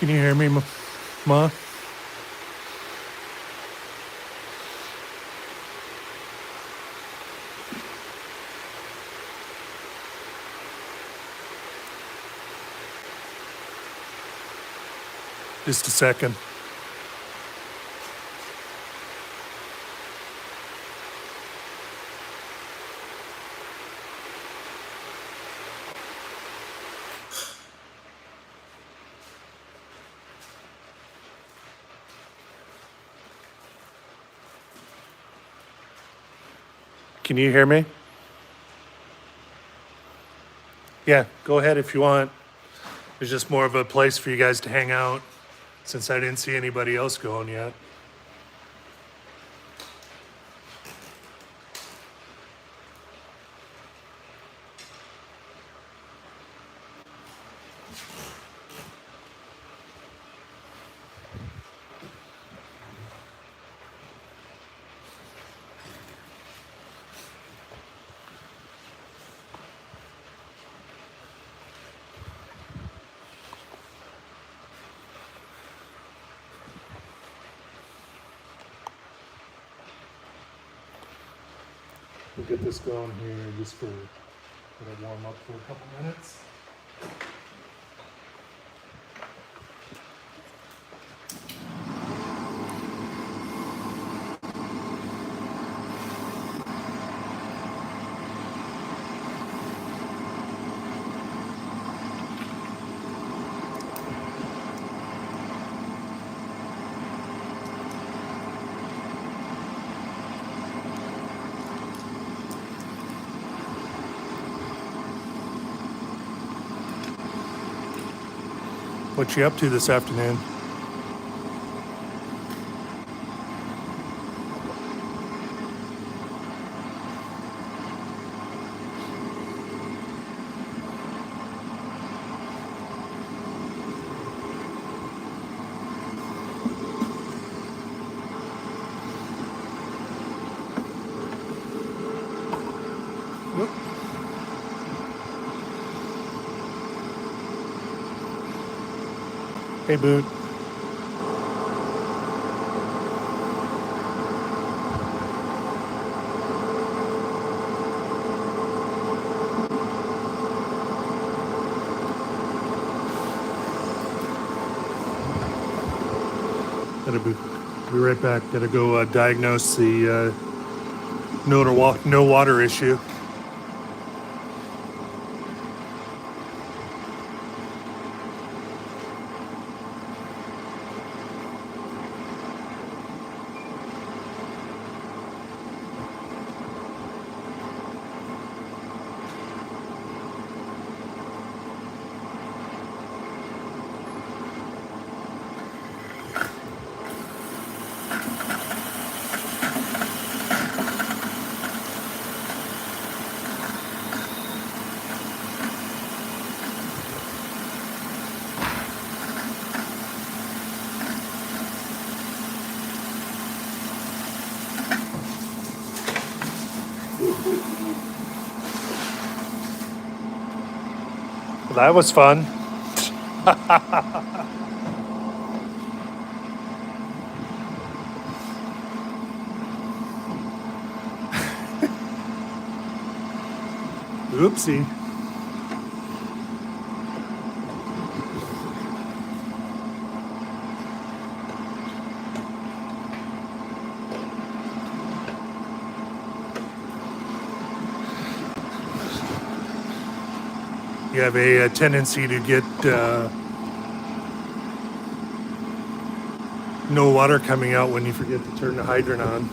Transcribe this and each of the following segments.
Can you hear me, Ma? Just a second. Can you hear me? Yeah, go ahead if you want. There's just more of a place for you guys to hang out since I didn't see anybody else going yet. We'll get this going here just for let it warm up for a couple minutes. What you up to this afternoon? Whoop. Hey, Boot. Gotta be right back. Gotta go diagnose the no water issue. Well, that was fun. Oopsie. You have a tendency to get no water coming out when you forget to turn the hydrant on.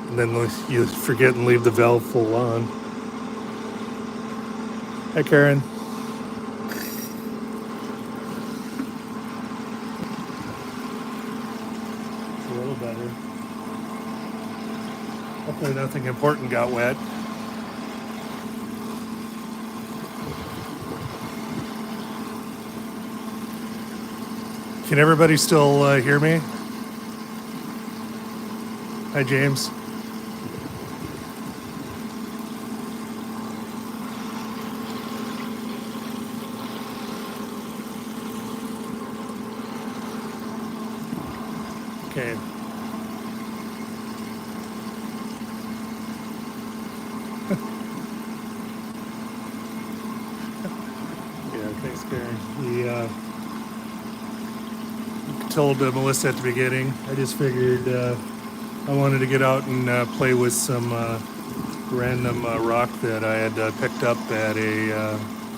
And then you forget and leave the valve full on. Hi, Karen. It's a little better. Hopefully nothing important got wet. Can everybody still hear me? Hi, James. Okay. Yeah, thanks, Karen. Told Melissa at the beginning, I just figured I wanted to get out and play with some random rock that I had picked up at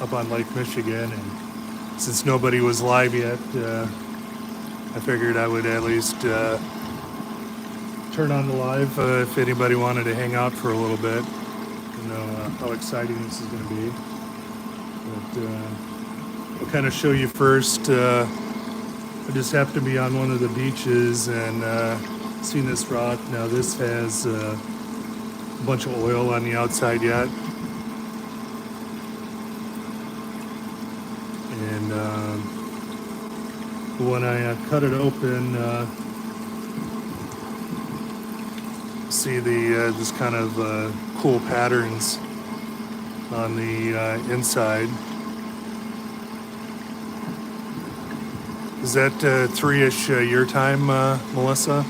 up on Lake Michigan, and since nobody was live yet, I figured I would at least turn on the live if anybody wanted to hang out for a little bit. You know how exciting this is going to be. But I'll kind of show you first. I just happened to be on one of the beaches and seen this rock. Now this has a bunch of oil on the outside yet. And when I cut it open, see this kind of cool patterns on the inside. Is that 3-ish your time, Melissa?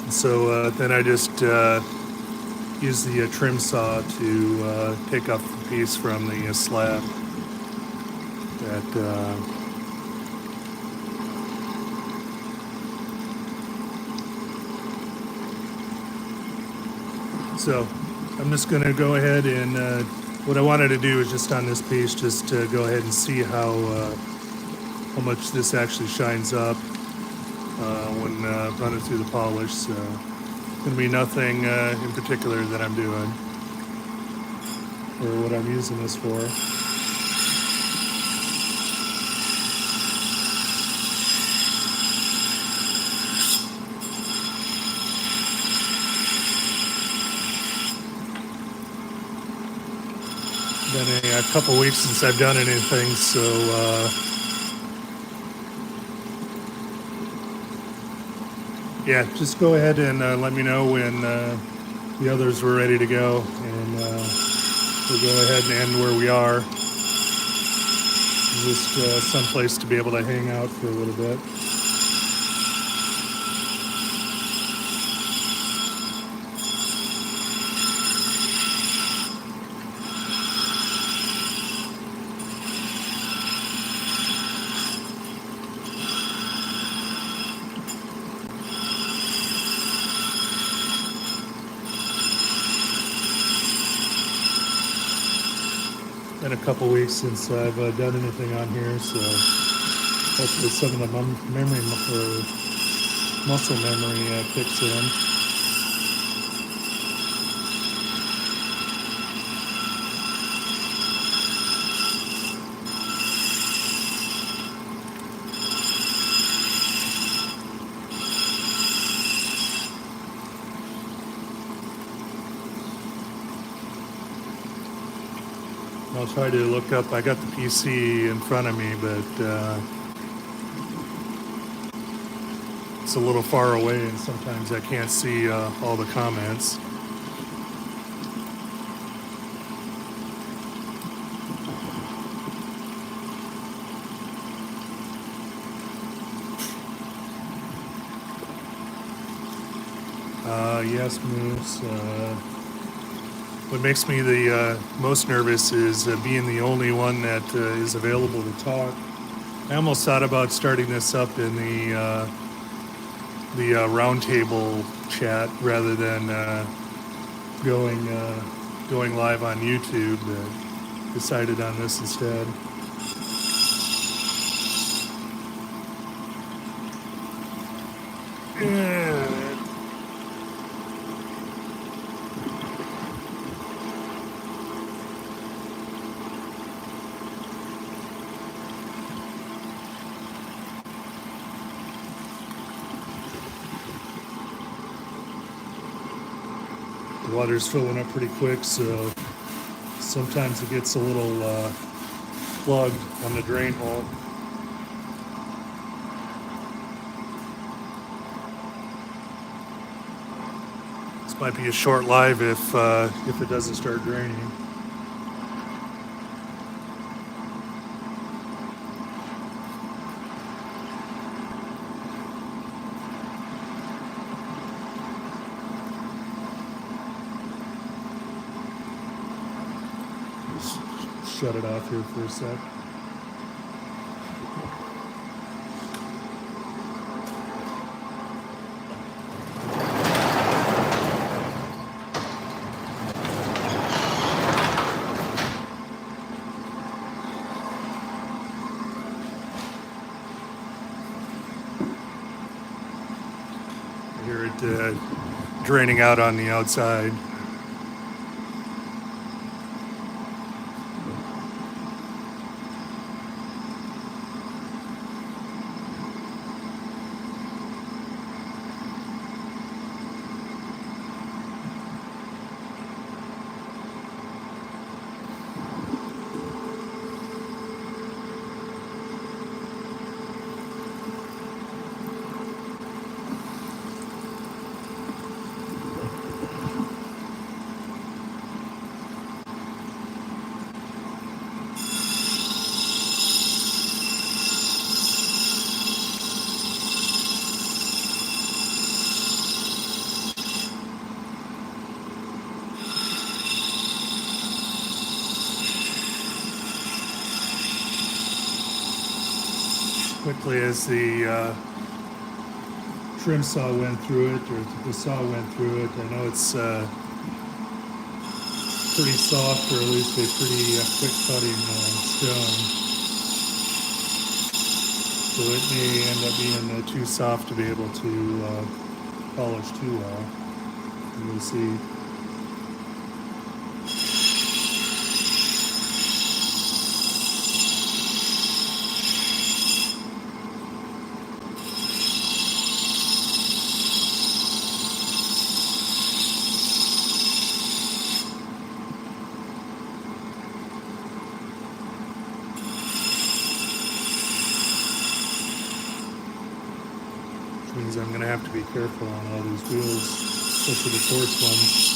So then I just use the trim saw to take off the piece from the slab that so I'm just going to go ahead and what I wanted to do is just on this piece just to go ahead and see how much this actually shines up when running through the polish. So going to be nothing in particular that I'm doing or what I'm using this for. Been a couple weeks since I've done anything, so yeah, just go ahead and let me know when the others were ready to go, and we'll go ahead and end where we are. Just someplace to be able to hang out for a little bit. Been a couple weeks since I've done anything on here, so hopefully some of the memory or muscle memory kicks in. I'll try to look up. I got the PC in front of me, but it's a little far away, and sometimes I can't see all the comments. Yes, Moose. What makes me the most nervous is being the only one that is available to talk. I almost thought about starting this up in the roundtable chat rather than going live on YouTube, but decided on this instead. The water's filling up pretty quick, so sometimes it gets a little plugged on the drain hole. This might be a short live if it doesn't start draining. shut it off here for a sec. I hear it draining out on the outside. Quickly as the trim saw went through it, or the saw went through it, I know it's pretty soft, or at least a pretty quick cutting stone. So it may end up being too soft to be able to polish too well. We'll see. Means I'm going to have to be careful on all these wheels, especially the coarse ones.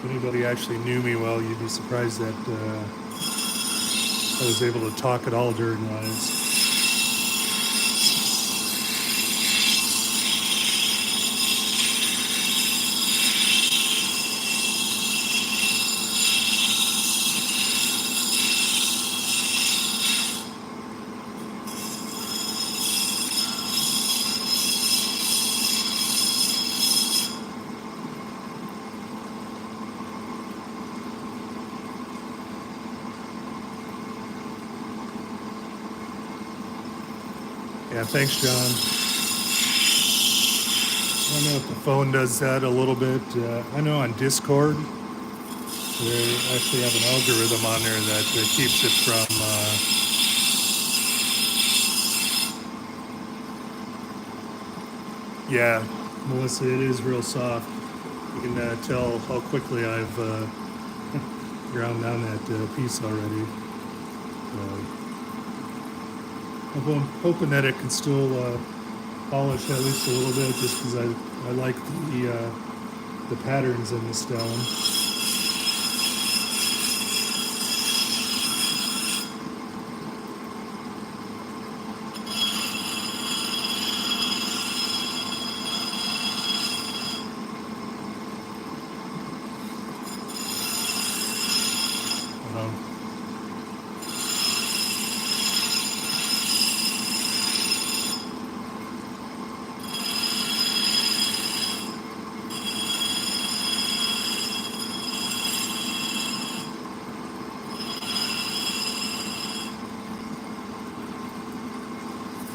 If anybody actually knew me well, you'd be surprised that I was able to talk at all during lives. Yeah, thanks, John. I don't know if the phone does that a little bit. I know on Discord, they actually have an algorithm on there that keeps it from... Yeah, Melissa, it is real soft. You can tell how quickly I've ground down that piece already. I'm hoping that it can still polish at least a little bit, just because I like the patterns in the stone.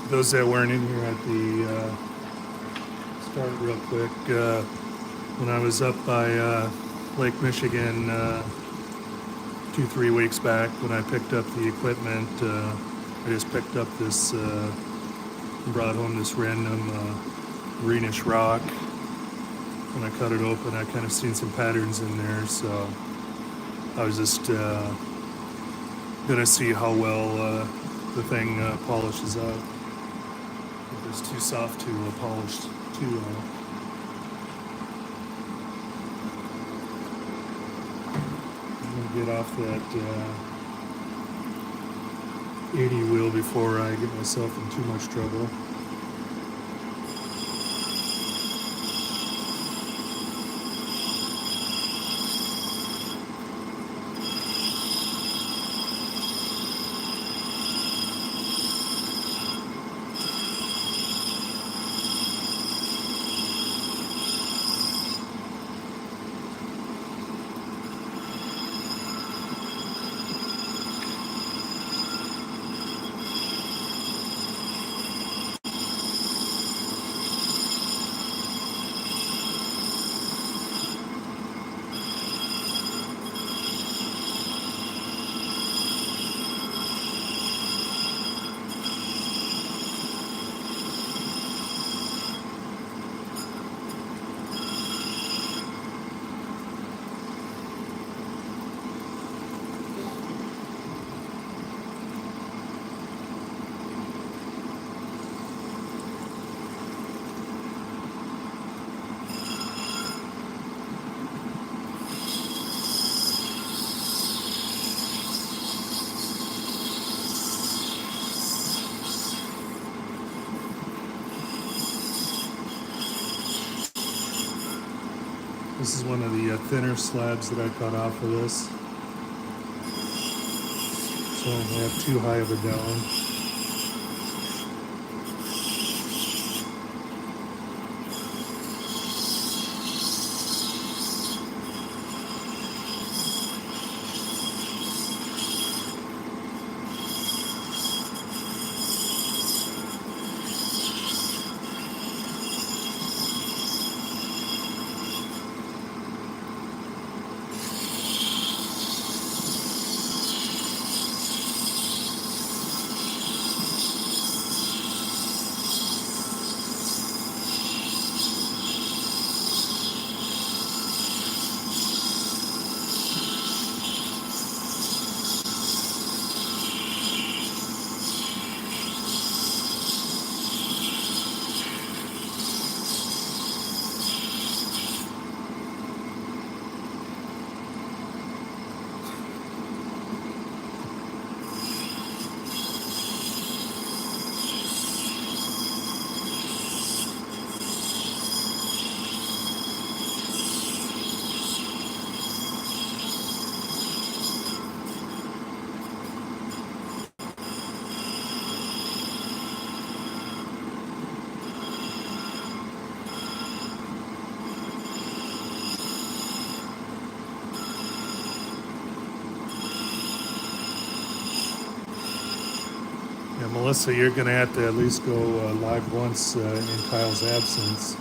Those that weren't in here at the start real quick, when I was up by Lake Michigan 2-3 weeks back when I picked up the equipment. I just picked up this, brought home this random greenish rock. When I cut it open, I kind of seen some patterns in there, so I was just gonna see how well the thing polishes out. If it's too soft to polish too well. Get off that 80 wheel before I get myself in too much trouble. This is one of the thinner slabs that I cut off of this. So I don't have too high of a down. Yeah, Melissa, you're going to have to at least go live once in Kyle's absence.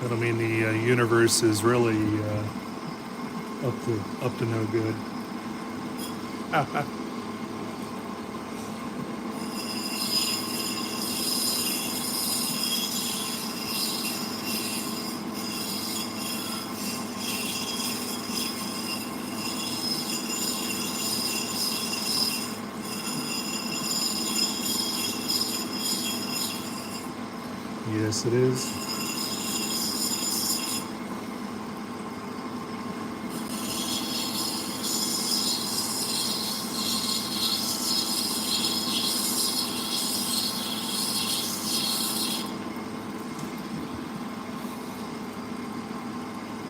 That'll mean the universe is really up to no good. Yes, it is.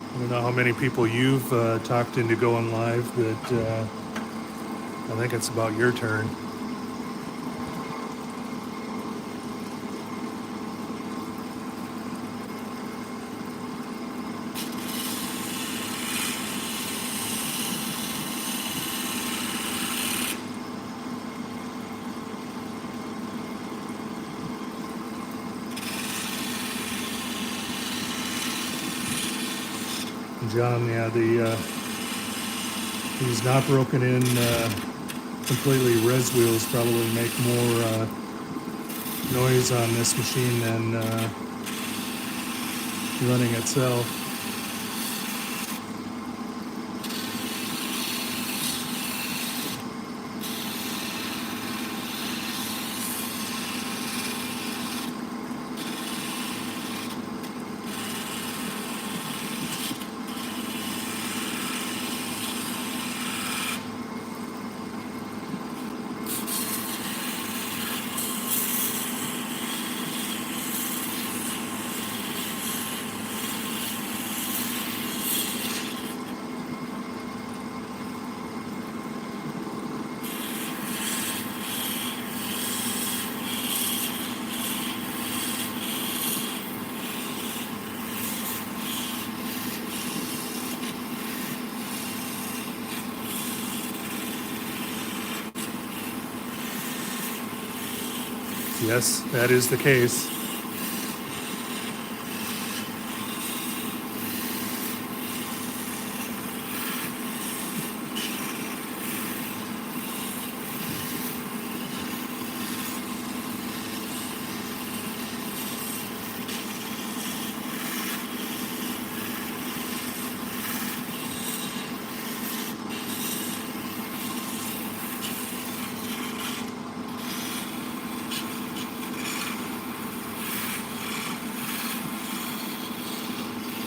I don't know how many people you've talked into going live, but I think it's about your turn. John, yeah, these not broken in completely res wheels probably make more noise on this machine than running itself. Yes, that is the case.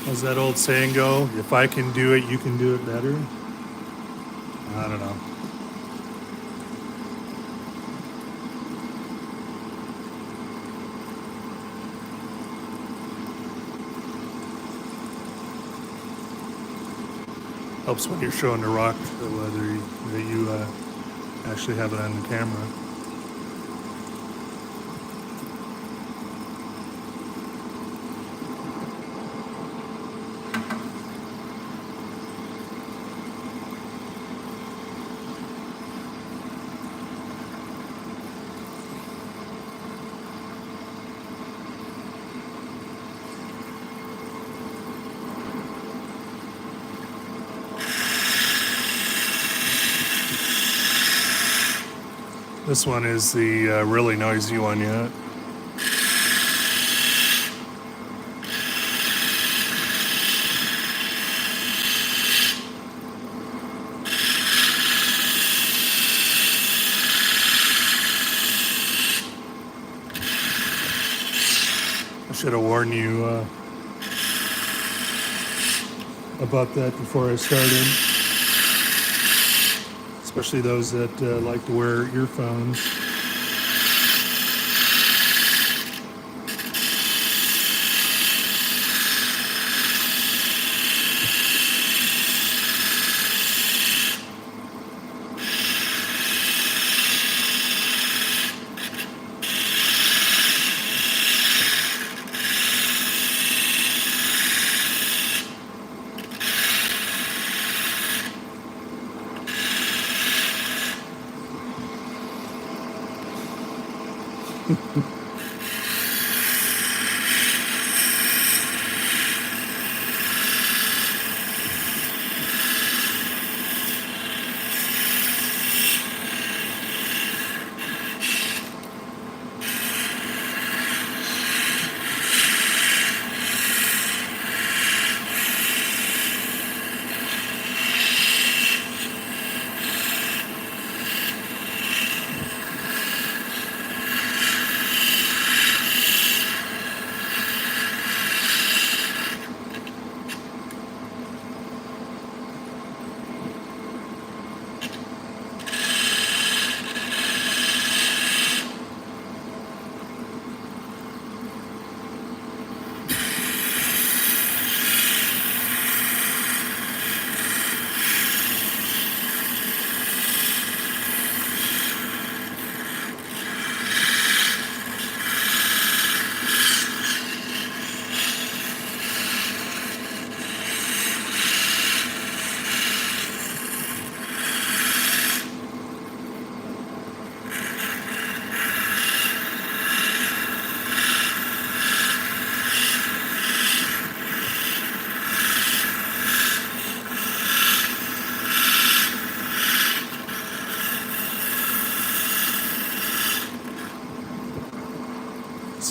How's that old saying go? If I can do it, you can do it better? I don't know. Helps when you're showing the rock whether you actually have it on the camera. This one is the really noisy one yet. I should have warned you about that before I started. Especially those that like to wear earphones.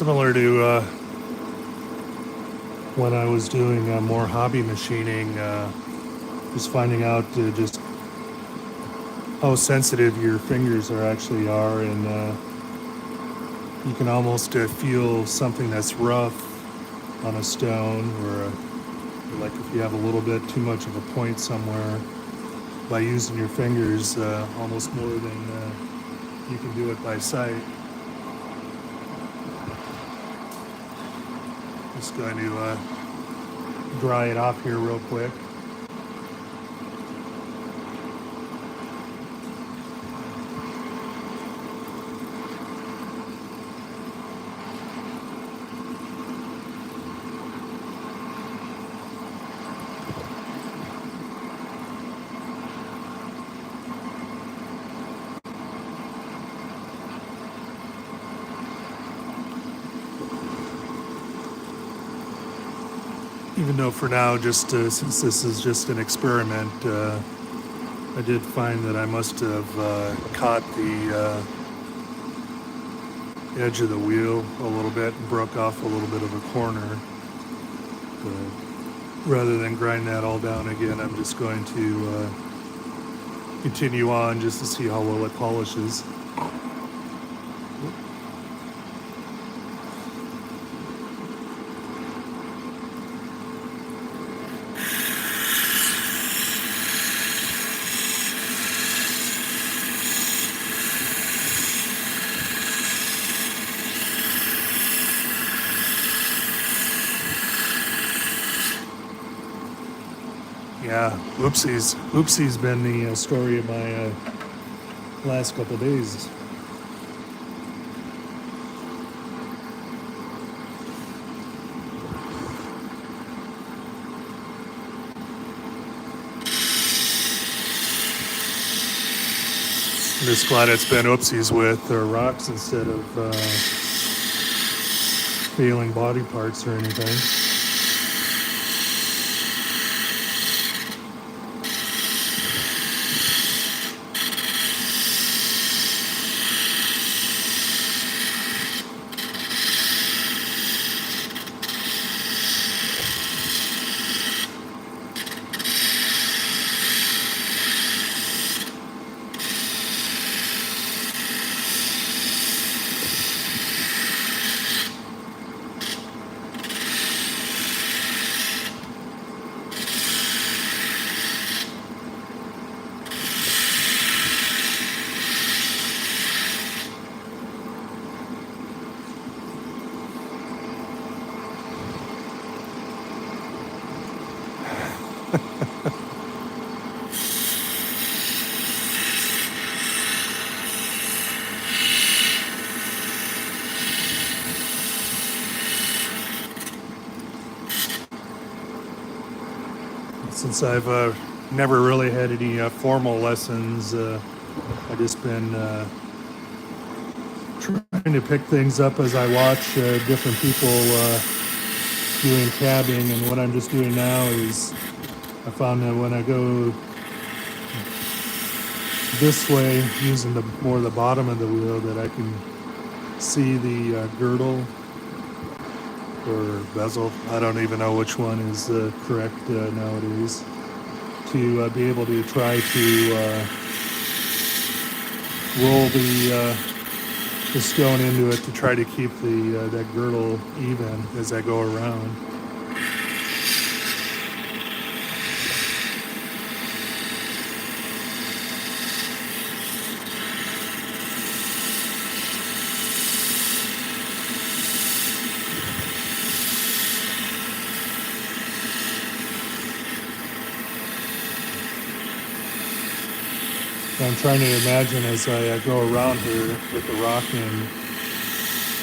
similar to when I was doing more hobby machining, just finding out just how sensitive your fingers actually are, and you can almost feel something that's rough on a stone, or like if you have a little bit too much of a point somewhere, by using your fingers almost more than you can do it by sight. Just going to dry it off here real quick. Even though for now, just since this is just an experiment, I did find that I must have caught the edge of the wheel a little bit and broke off a little bit of a corner. But rather than grind that all down again, I'm just going to continue on just to see how well it polishes. Yeah, oopsies. Oopsies been the story of my last couple days. I'm just glad it's been oopsies with rocks instead of failing body parts or anything. Since I've never really had any formal lessons, I've just been trying to pick things up as I watch different people doing cabbing. And what I'm just doing now is I found that when I go this way, using more the bottom of the wheel, that I can see the girdle or bezel, I don't even know which one is correct nowadays, to be able to try to roll the stone into it to try to keep that girdle even as I go around. I'm trying to imagine as I go around here with the rock and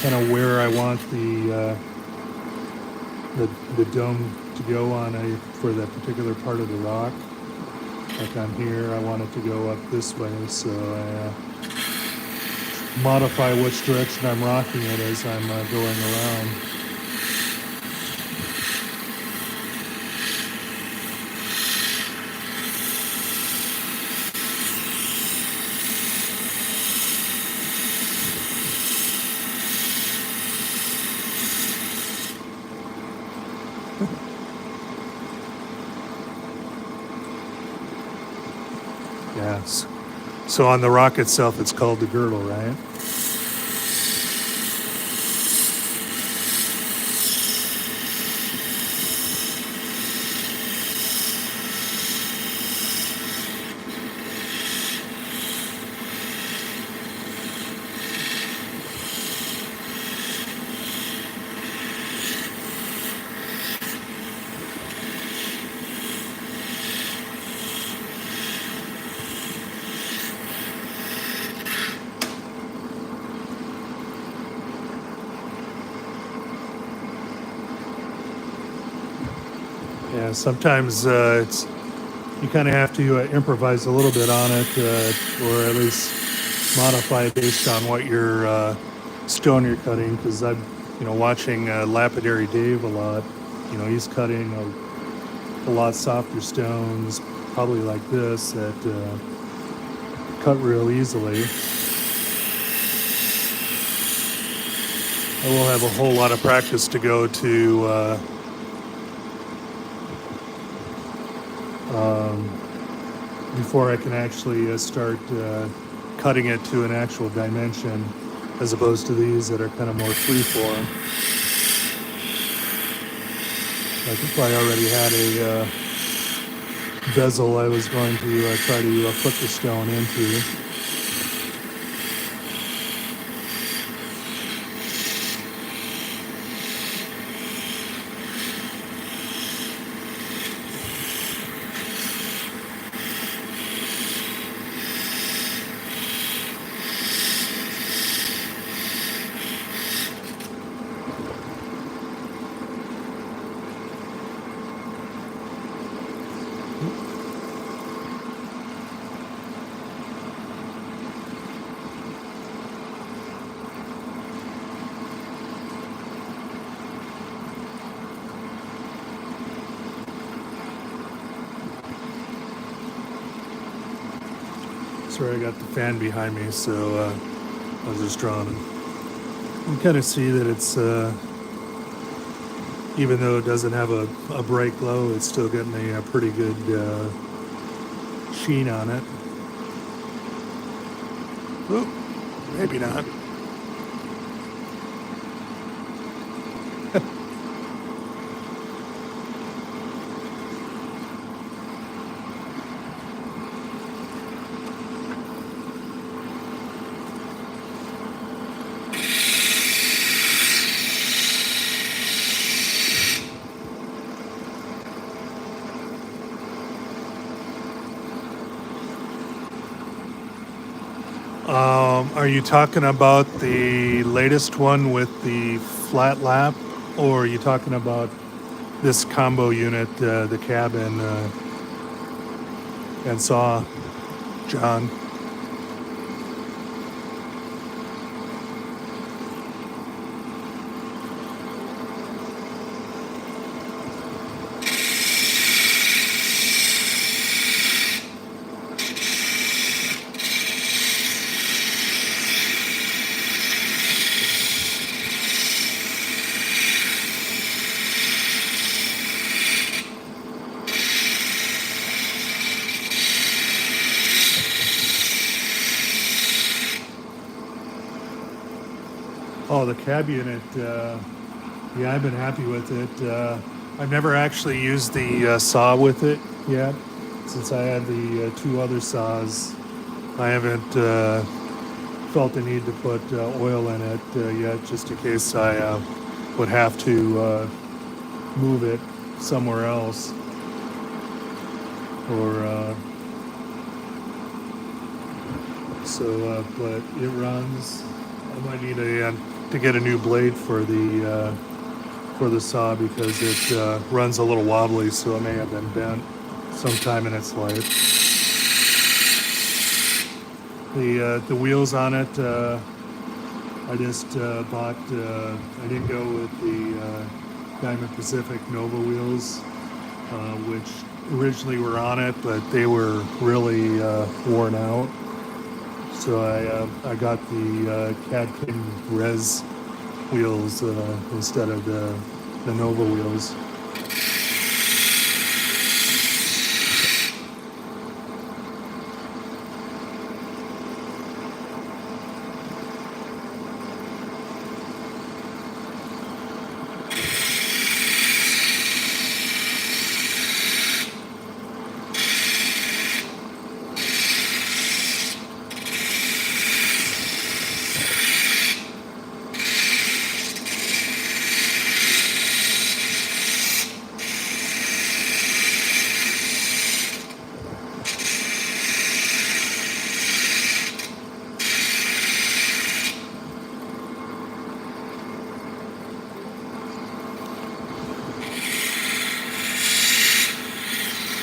kind of where I want the dome to go on for that particular part of the rock. Like I'm here, I want it to go up this way, so I modify which direction I'm rocking it as I'm going around. Yes. So on the rock itself, it's called the girdle, right? Yeah. Sometimes it's you kind of have to improvise a little bit on it, or at least modify it based on what your stone you're cutting. Because I'm, watching Lapidary Dave a lot. He's cutting a lot softer stones, probably like this, that cut real easily. I will have a whole lot of practice to go to before I can actually start cutting it to an actual dimension, as opposed to these that are kind of more freeform. Like if I already had a bezel I was going to try to put the stone into. Sorry, I got the fan behind me, so I was just drawing. You kind of see that it's, even though it doesn't have a bright glow, it's still getting a pretty good sheen on it. Oh, maybe not. Are you talking about the latest one with the flat lap, or are you talking about this combo unit, the cab and saw, John? Oh, the cab unit. Yeah, I've been happy with it. I've never actually used the saw with it yet. Since I had the two other saws, I haven't felt the need to put oil in it yet, just in case I would have to move it somewhere else. Or but it runs. I might need to get a new blade for the saw, because it runs a little wobbly, so it may have been bent sometime in its life. The wheels on it, I just bought. I didn't go with the Diamond Pacific Nova wheels, which originally were on it, but they were really worn out. So I got the Cad King Res wheels instead of the Nova wheels.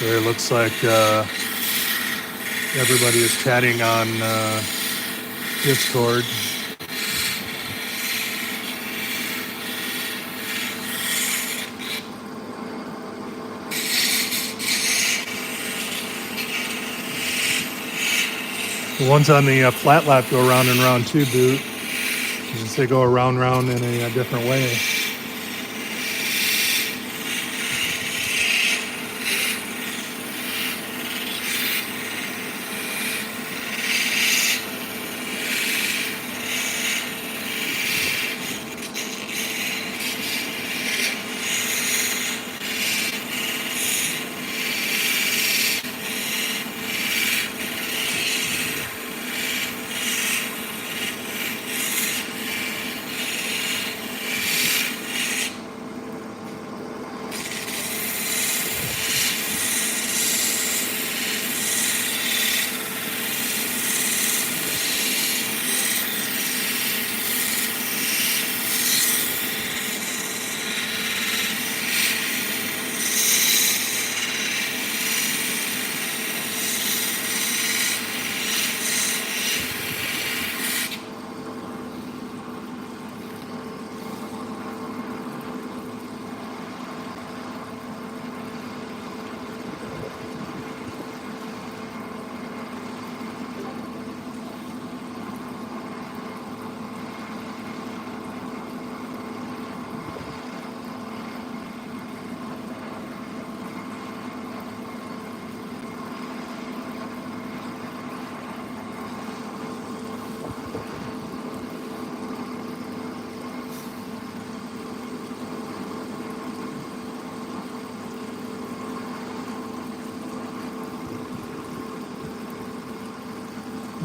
There looks like everybody is chatting on Discord. The ones on the flat lap go round and round too, Boot. Just they go around round in a different way.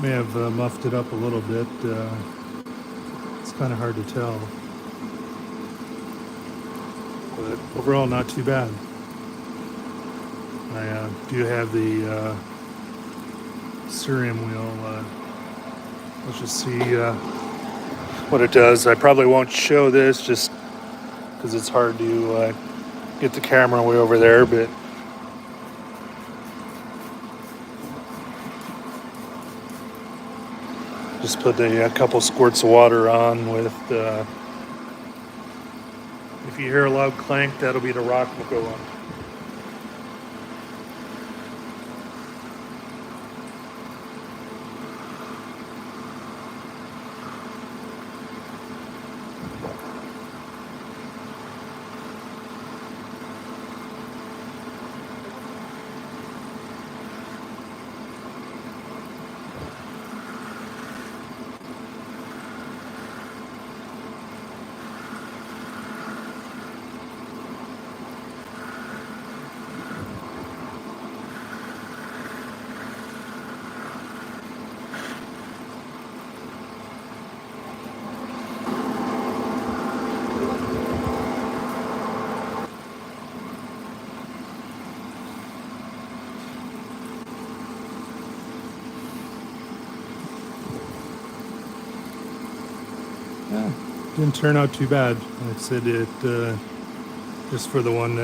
May have muffed it up a little bit. It's kind of hard to tell. But overall, not too bad. I do have the steering wheel. Let's just see what it does. I probably won't show this just because it's hard to get the camera way over there, but just put a couple squirts of water on with, if you hear a loud clank, that'll be the rock will go on. Yeah, didn't turn out too bad. Like I said, it just for the one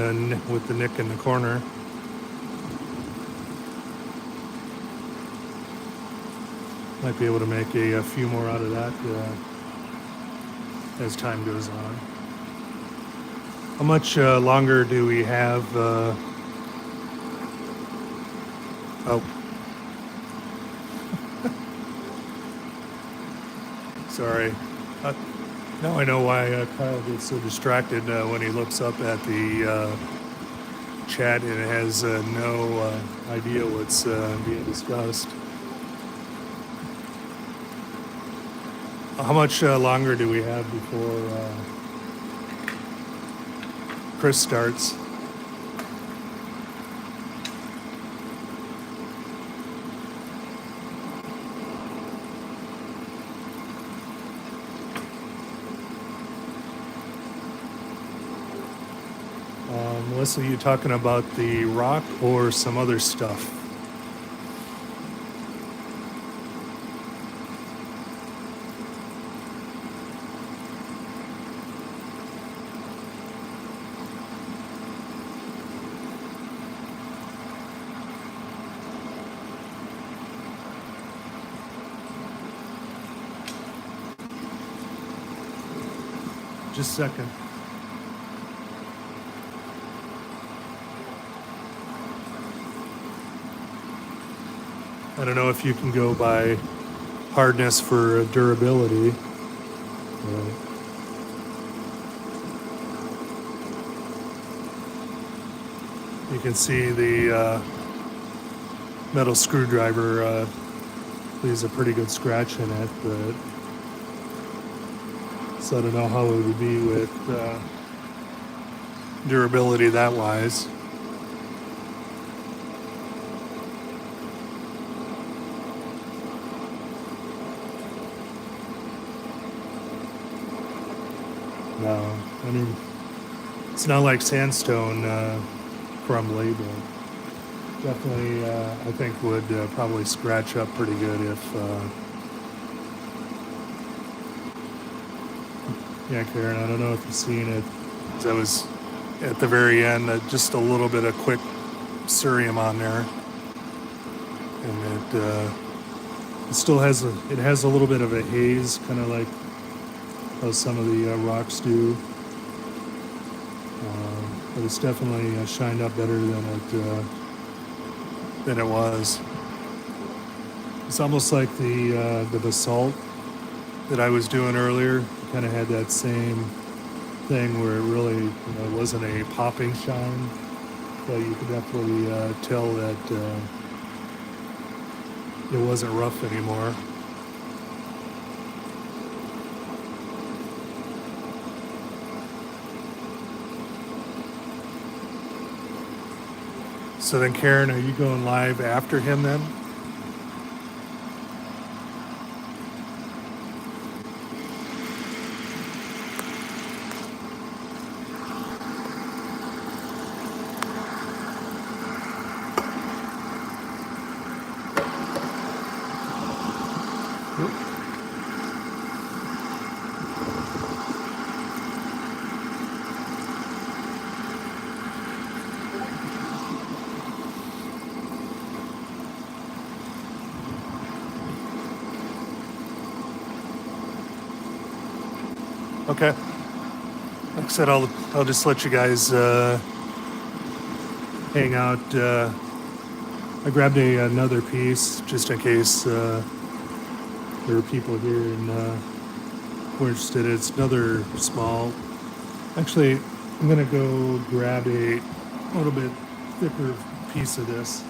with the nick in the corner. Might be able to make a few more out of that as time goes on. How much longer do we have? Oh. Sorry. Now I know why Kyle gets so distracted when he looks up at the chat and has no idea what's being discussed. How much longer do we have before Chris starts? Melissa, you talking about the rock or some other stuff? Just a second. I don't know if you can go by hardness for durability. You can see the metal screwdriver leaves a pretty good scratch in it, but so I don't know how it would be with durability that wise. No, I mean, it's not like sandstone crumbly, but definitely I think would probably scratch up pretty good if, yeah, Karen, I don't know if you've seen it. That was at the very end, just a little bit of quick cerium on there. And it still has it has a little bit of a haze, kind of like how some of the rocks do. But it's definitely shined up better than it was. It's almost like the basalt that I was doing earlier. Kind of had that same thing where it really wasn't a popping shine, but you could definitely tell that it wasn't rough anymore. So then, Karen, are you going live after him then? Yep. Okay. Like I said, I'll just let you guys hang out. I grabbed another piece just in case there are people here and were interested. It's another small. Actually, I'm gonna go grab a little bit thicker piece of this.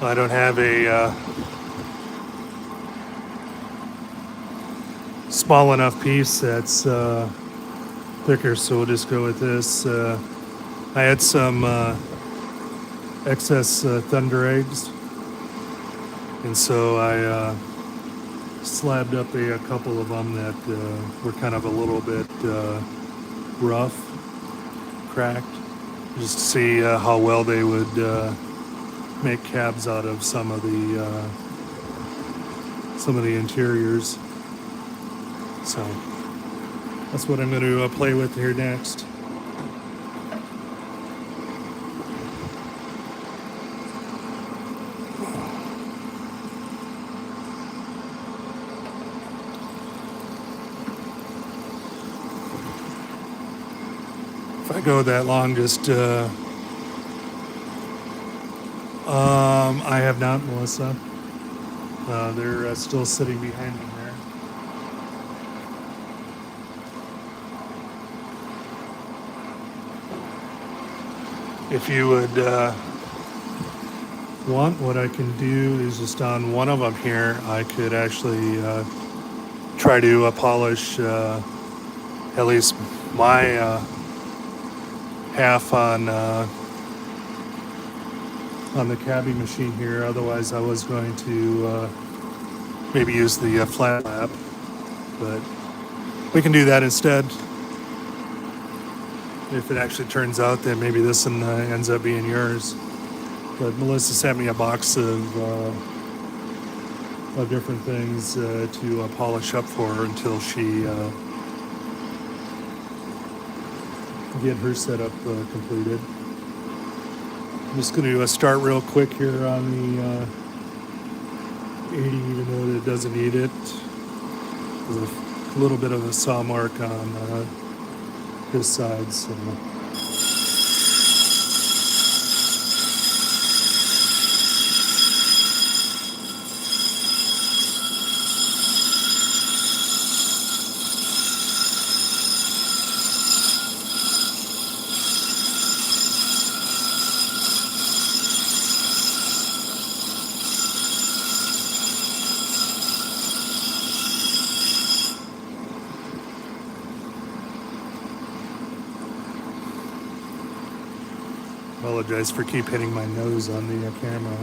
I don't have a small enough piece that's thicker, so we'll just go with this. I had some excess thunder eggs, and so I slabbed up a couple of them that were kind of a little bit rough, cracked, just to see how well they would make cabs out of some of the interiors. So that's what I'm going to play with here next. If I go that long, just I have not, Melissa. They're still sitting behind me there. If you would want, what I can do is just on one of them here, I could actually try to polish at least my half on the cabbing machine here. Otherwise, I was going to maybe use the flat lap, but we can do that instead. If it actually turns out that maybe this one ends up being yours. But Melissa sent me a box of different things to polish up for her until she get her setup completed. I'm just going to start real quick here on the 80, even though it doesn't need it. There's a little bit of a saw mark on this side, so. Apologize for keep hitting my nose on the camera.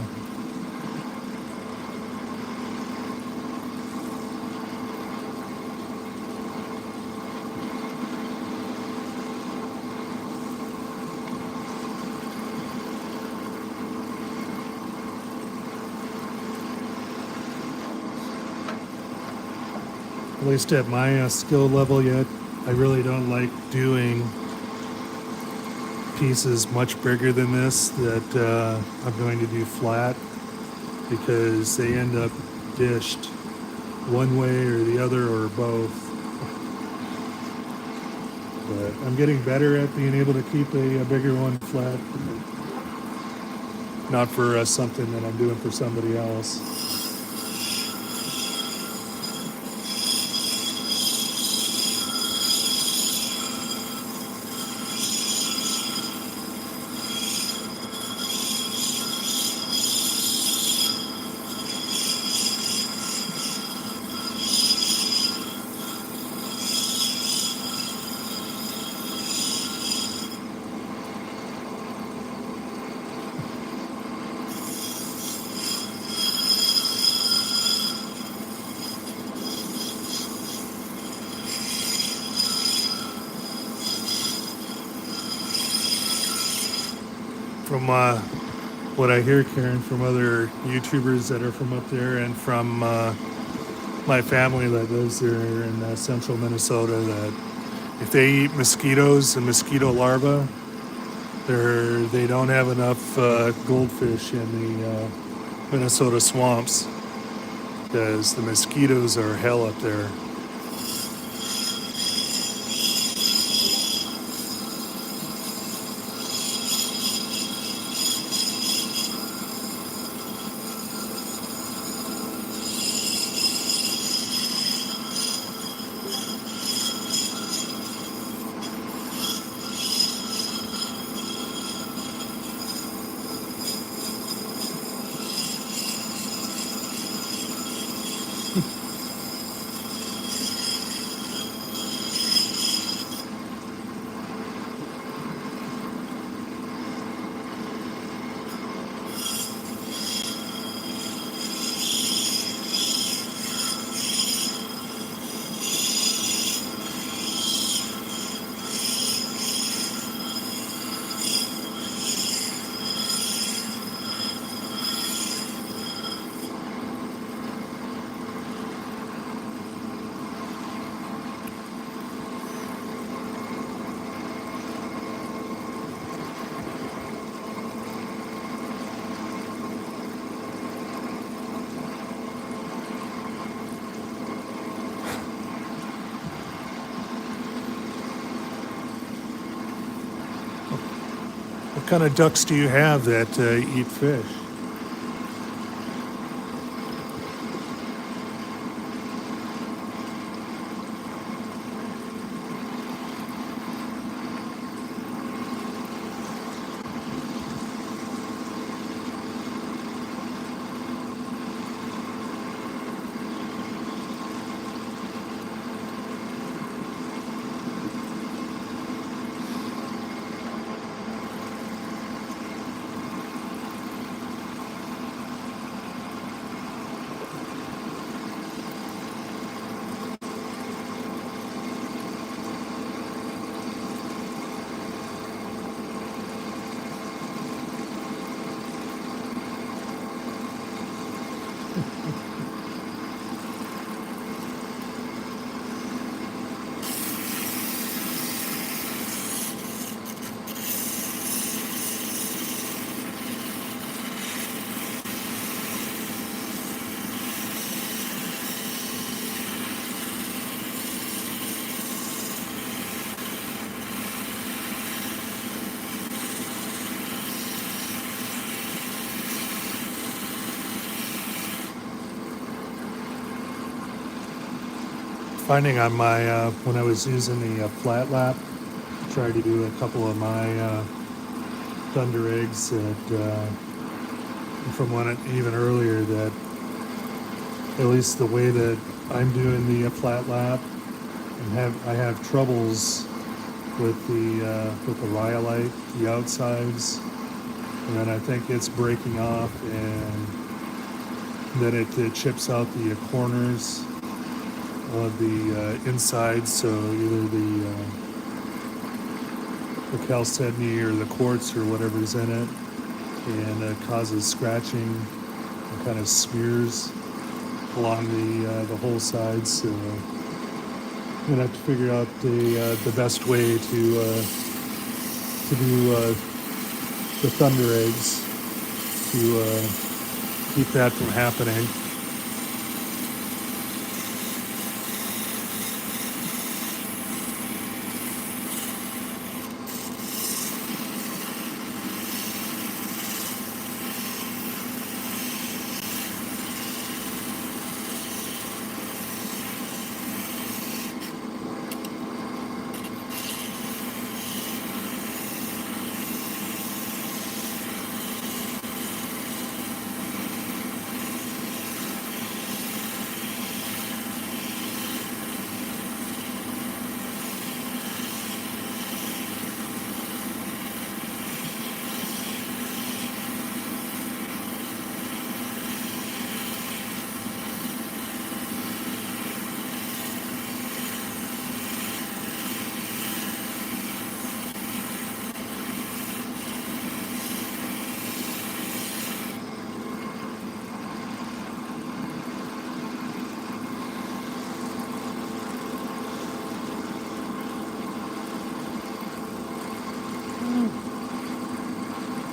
At least at my skill level yet, I really don't like doing pieces much bigger than this that I'm going to do flat, because they end up dished one way or the other or both. But I'm getting better at being able to keep a bigger one flat, not for something that I'm doing for somebody else. From what I hear, Karen, from other YouTubers that are from up there, and from my family that lives there in central Minnesota, that if they eat mosquitoes and mosquito larvae, they don't have enough goldfish in the Minnesota swamps, because the mosquitoes are hell up there. What kind of ducks do you have that eat fish? Finding on my when I was using the flat lap, tried to do a couple of my thunder eggs that from one even earlier, that at least the way that I'm doing the flat lap, and I have troubles with the rhyolite, the outsides, and then I think it's breaking off, and then it chips out the corners of the inside, so either the chalcedony or the quartz or whatever's in it, and it causes scratching and kind of smears along the whole side. So I'm gonna have to figure out the best way to do the thunder eggs to keep that from happening.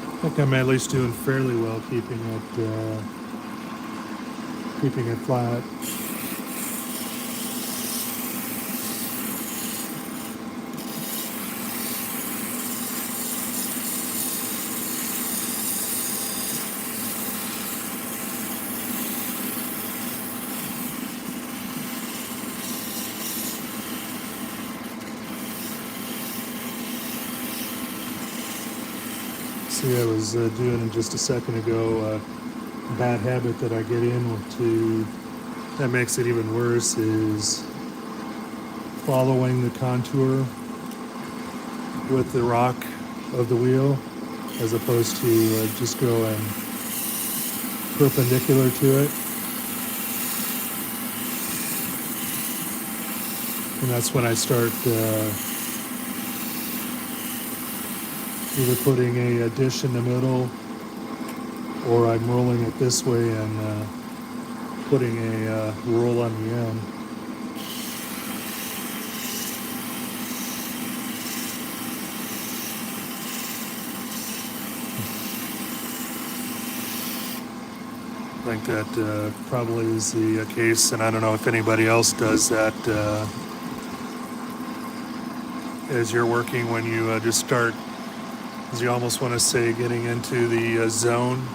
I think I'm at least doing fairly well keeping it flat. See, I was doing just a second ago a bad habit that I get into that makes it even worse is following the contour with the rock of the wheel as opposed to just going perpendicular to it. And that's when I start either putting a dish in the middle, or I'm rolling it this way and putting a roll on the end. I think that probably is the case, and I don't know if anybody else does that as you're working, when you just start, as you almost want to say, getting into the zone,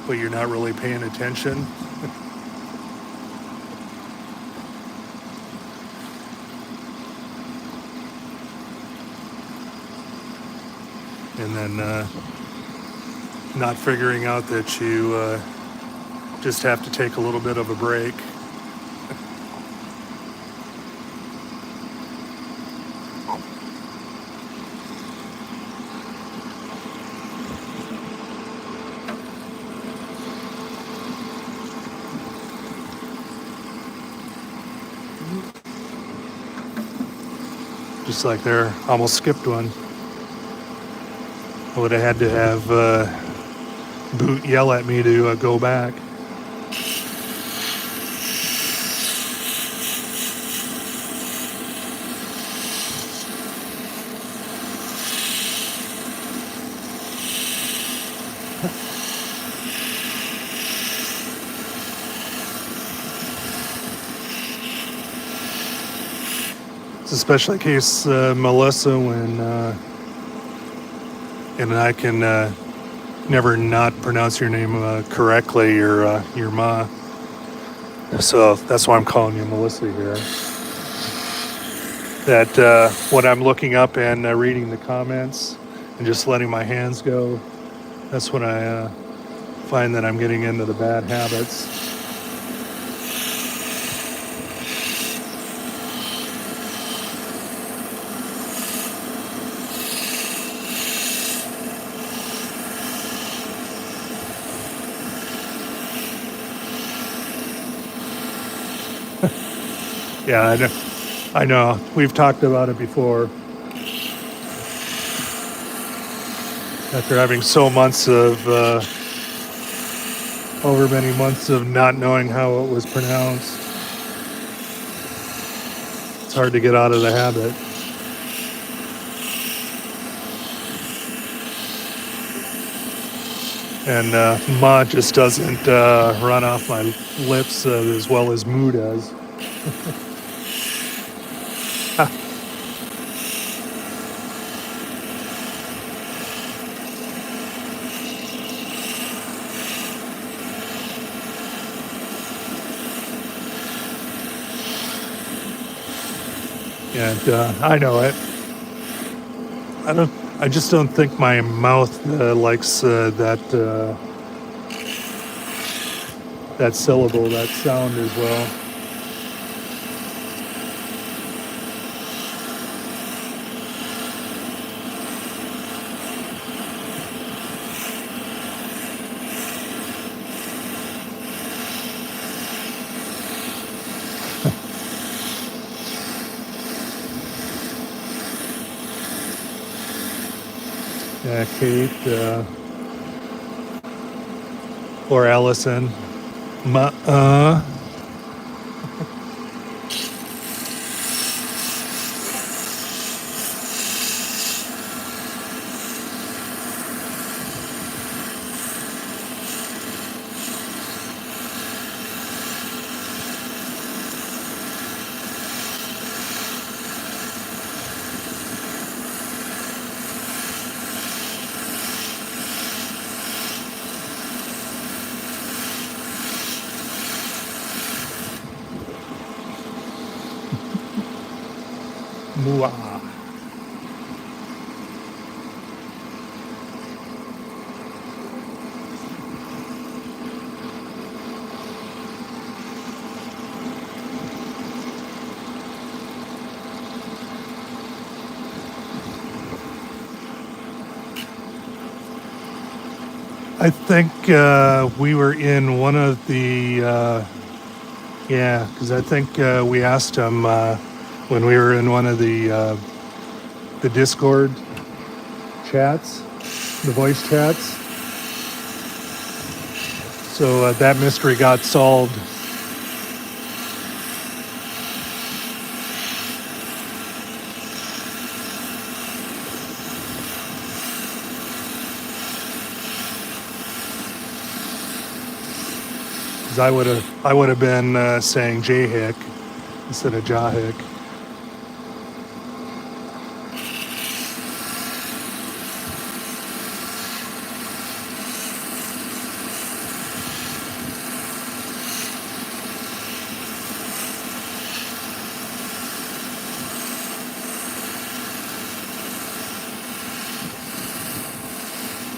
but you're not really paying attention. And then not figuring out that you just have to take a little bit of a break. Just like there, almost skipped one. I would have had to have Boot yell at me to go back. It's a special case, Melissa, when and I can never not pronounce your name correctly, your ma. So that's why I'm calling you Melissa here. That when I'm looking up and reading the comments and just letting my hands go, that's when I find that I'm getting into the bad habits. Yeah, I know. I know. We've talked about it before. After having over many months of not knowing how it was pronounced, it's hard to get out of the habit. And ma just doesn't run off my lips as well as moo does. And I know it. I just don't think my mouth likes that syllable, that sound as well. Yeah, Kate or Allison. Mua. I think we were in one of the yeah, because I think we asked him when we were in one of the Discord chats, the voice chats. So that mystery got solved. Because I would have been saying J-Hick instead of Jahick.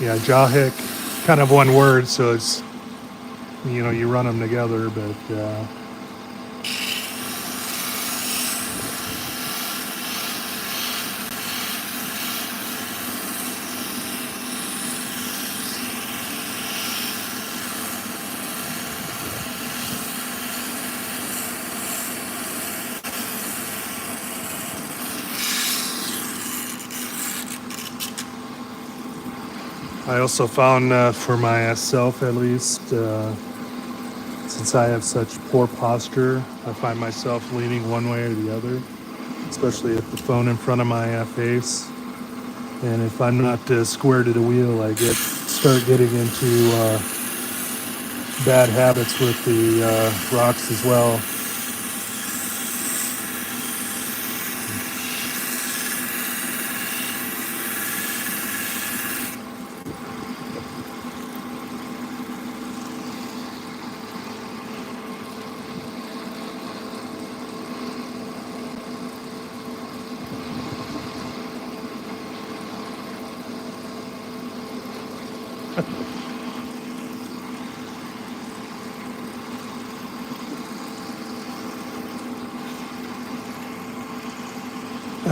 Yeah, Jahick, kind of one word, so it's, you run them together, but I also found for myself, at least, since I have such poor posture, I find myself leaning one way or the other, especially with the phone in front of my face. And if I'm not square to the wheel, I start getting into bad habits with the rocks as well.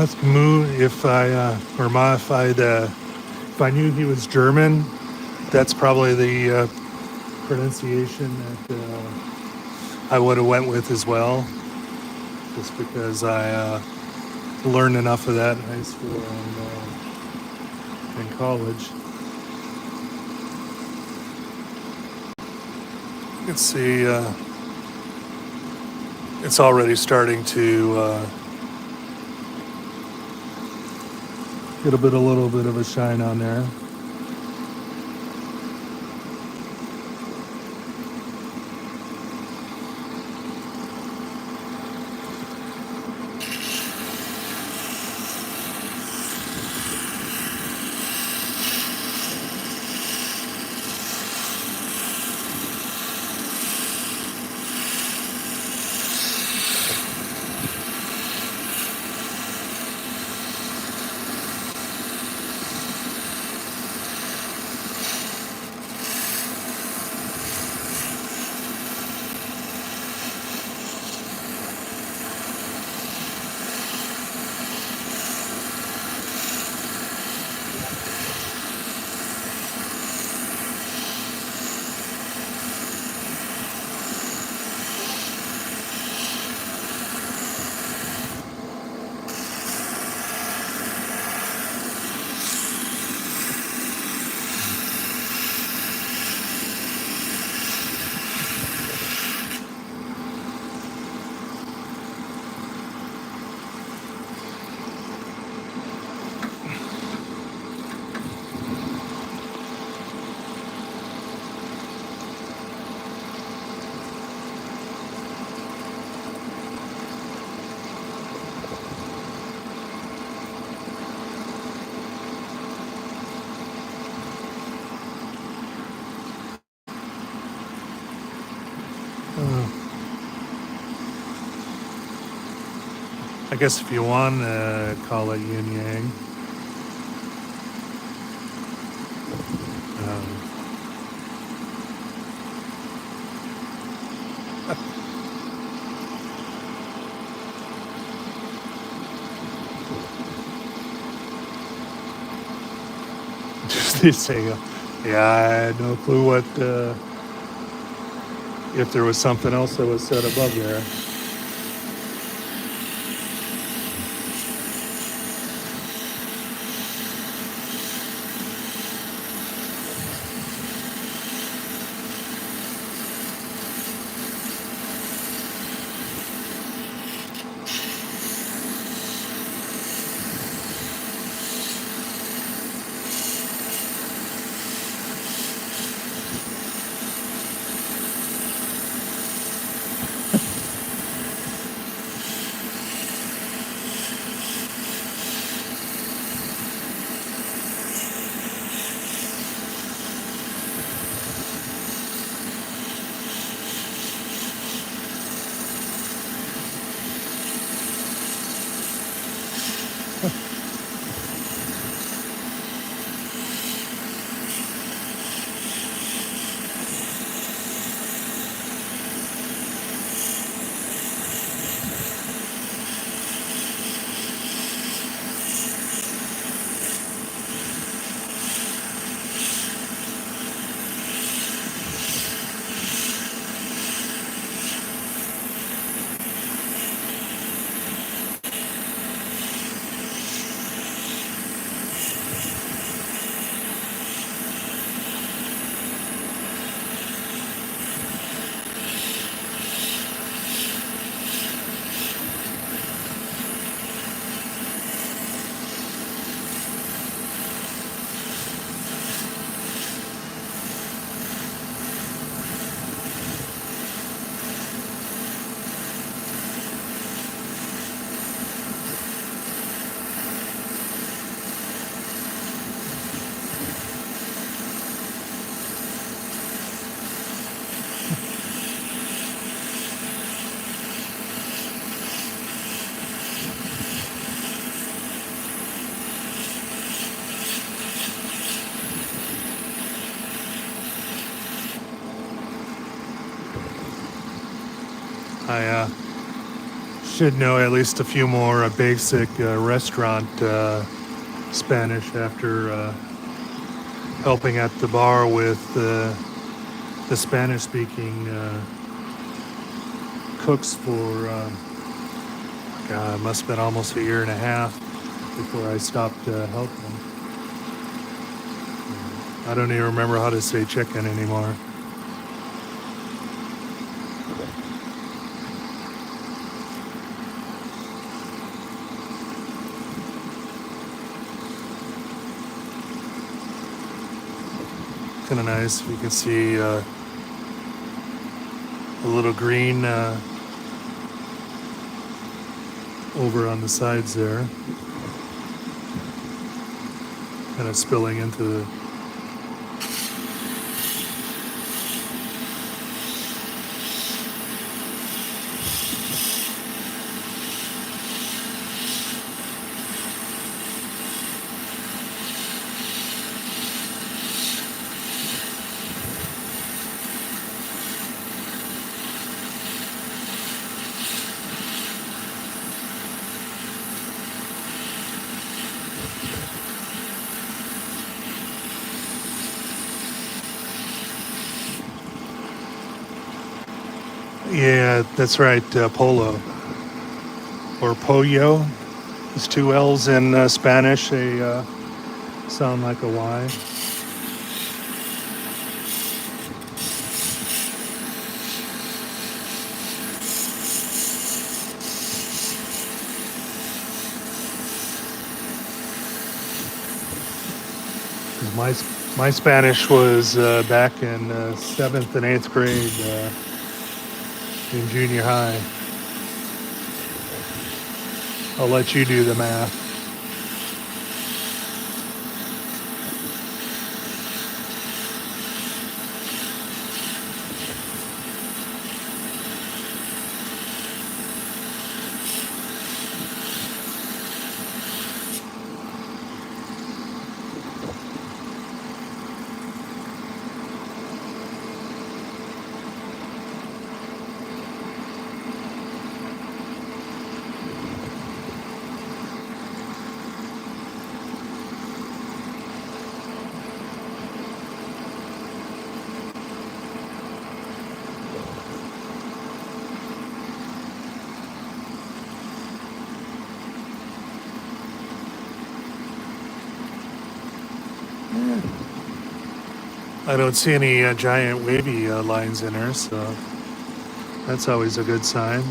ask Mu if or Ma, if I knew he was German. That's probably the pronunciation that I would have went with as well, just because I learned enough of that in high school and in college. You can see it's already starting to get a little bit of a shine on there. I guess if you want to call it yin yang. Um, just they say, yeah, I had no clue what if there was something else that was said above there. I should know at least a few more basic restaurant Spanish after helping at the bar with the Spanish-speaking cooks for, God, it must have been almost a year and a half before I stopped helping. I don't even remember how to say chicken anymore. Kind of nice. You can see a little green over on the sides there, kind of spilling into the Yeah, that's right, polo or pollo. There's two L's in Spanish. They sound like a Y. My Spanish was back in 7th and 8th grade in junior high. I'll let you do the math. I don't see any giant wavy lines in her, so that's always a good sign.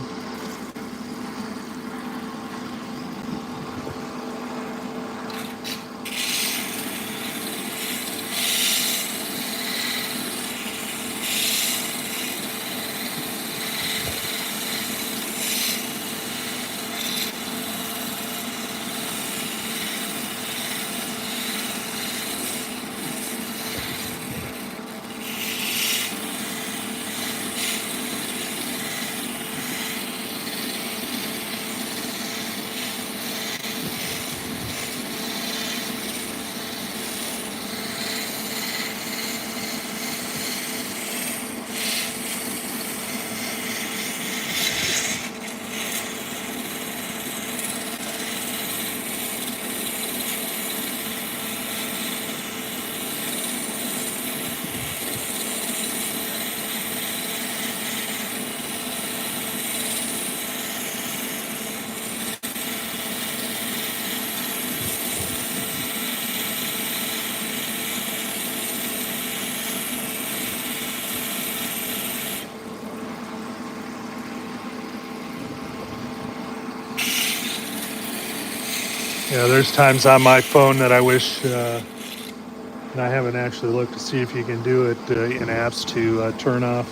Yeah, there's times on my phone that I wish, and I haven't actually looked to see if you can do it in apps to turn off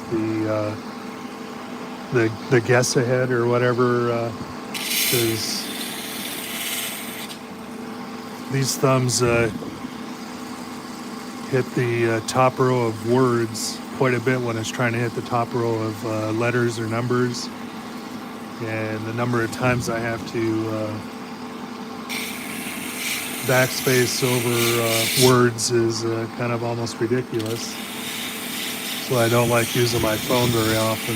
the guess ahead or whatever, because these thumbs hit the top row of words quite a bit when it's trying to hit the top row of letters or numbers, and the number of times I have to backspace over words is kind of almost ridiculous. So I don't like using my phone very often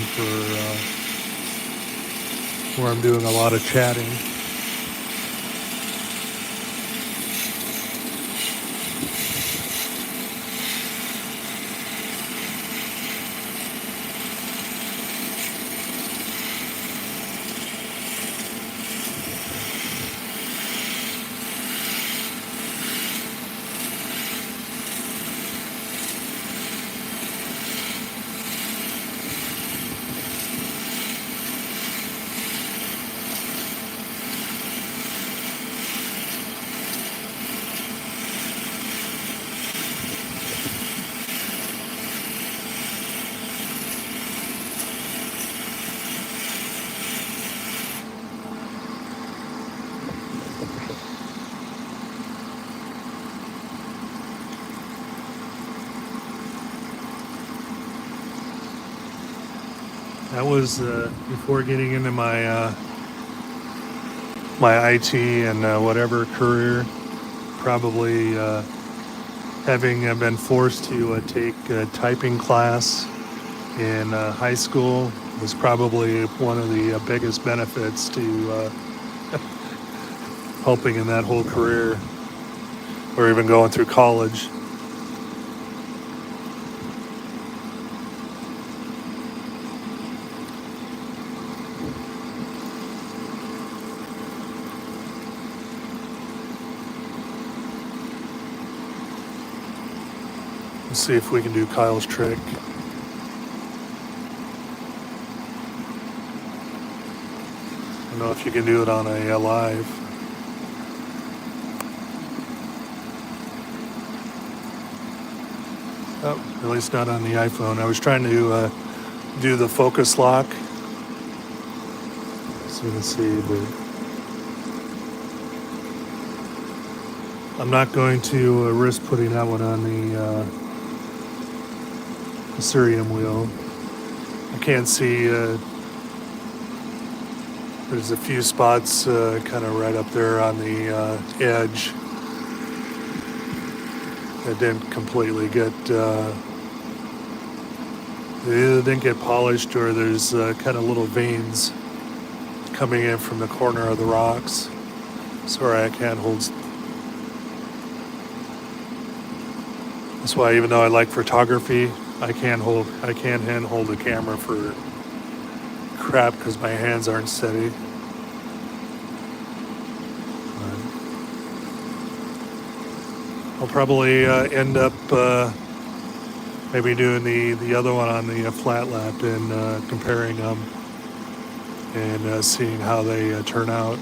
where I'm doing a lot of chatting. That was before getting into my my IT and whatever career. Probably having been forced to take a typing class in high school was probably one of the biggest benefits to helping in that whole career, or even going through college. Let's see if we can do Kyle's trick. I don't know if you can do it on a live. Oh, at least not on the iPhone. I was trying to do the focus lock. So let's see, but I'm not going to risk putting that one on the Cerium wheel. I can't see. There's a few spots kind of right up there on the edge that didn't completely get. They either didn't get polished, or there's kind of little veins coming in from the corner of the rocks. Sorry, I can't hold. That's why, even though I like photography, I can't hand hold a camera for crap because my hands aren't steady. I'll probably end up maybe doing the other one on the flat lap and comparing them and seeing how they turn out.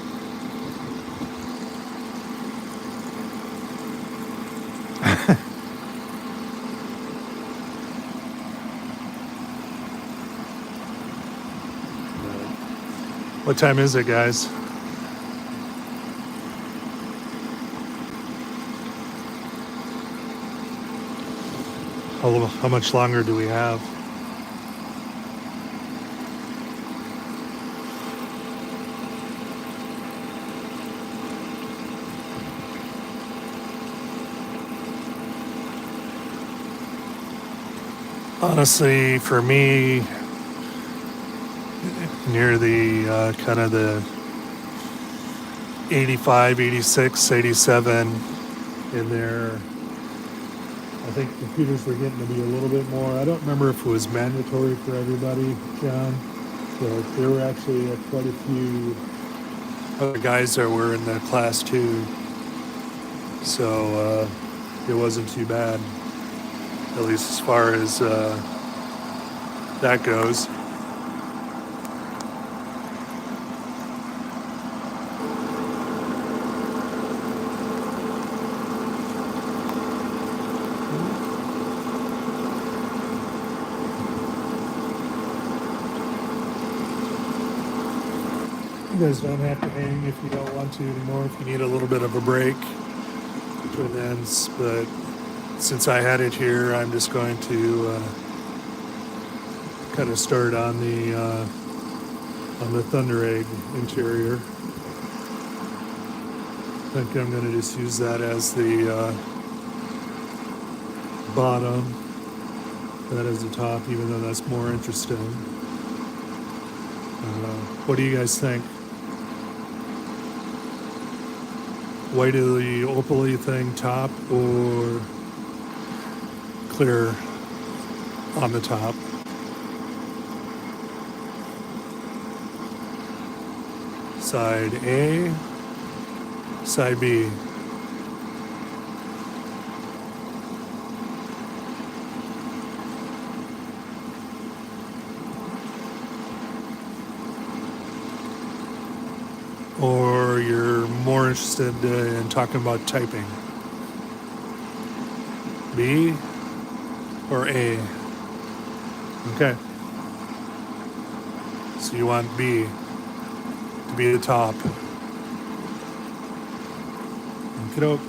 What time is it, guys? How much longer do we have? Honestly, for me, near the kind of the 85, 86, 87 in there, I think computers were getting to be a little bit more. I don't remember if it was mandatory for everybody, John, but there were actually quite a few other guys that were in the class too, so it wasn't too bad, at least as far as that goes. You guys don't have to hang if you don't want to anymore, if you need a little bit of a break between ends, but since I had it here, I'm just going to kind of start on the Thunder Egg interior. I think I'm going to just use that as the bottom, that as the top, even though that's more interesting. What do you guys think? White of the opaly thing top or clear on the top? Side A, side B. Or you're more interested in talking about typing? B or A? Okay. So you want B to be the top. Okey-doke.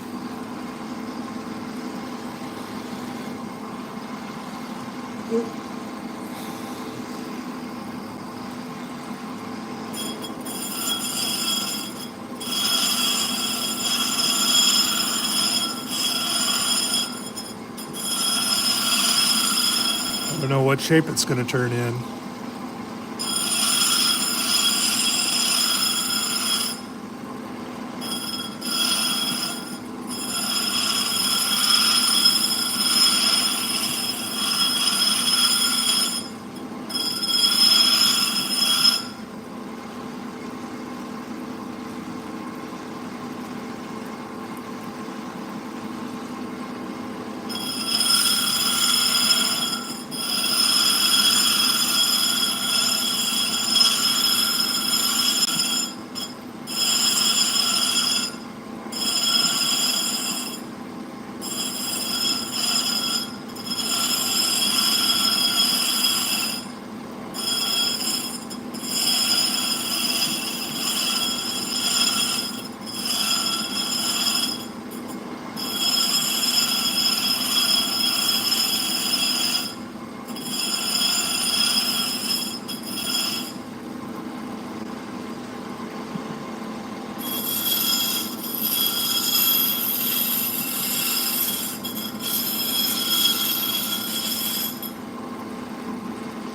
I don't know what shape it's going to turn in.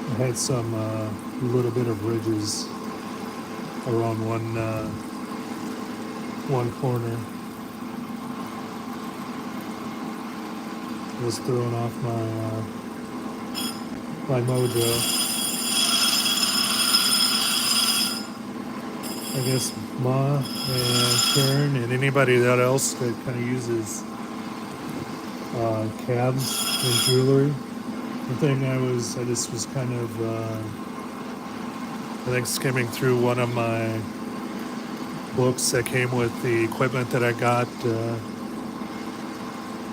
I had some little bit of ridges around one corner. It was throwing off my mojo. I guess Ma and Karen and anybody that else that kind of uses cabs and jewelry. The thing I just was kind of, I think skimming through one of my books that came with the equipment that I got.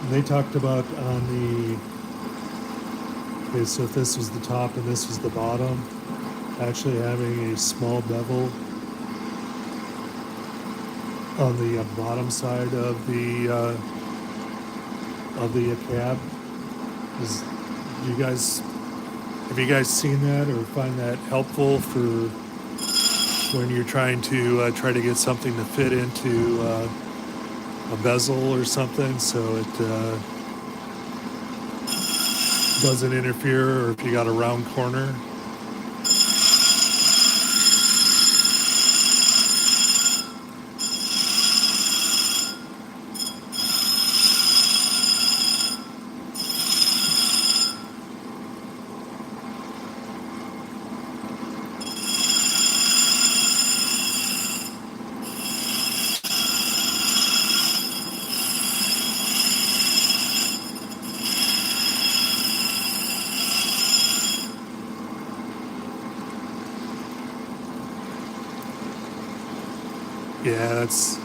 They talked about okay, so if this was the top and this was the bottom, actually having a small bevel on the bottom side of the cab is. Have you guys seen that or find that helpful for when you're trying to try to get something to fit into a bezel or something so it doesn't interfere, or if you got a round corner? Yeah, that's.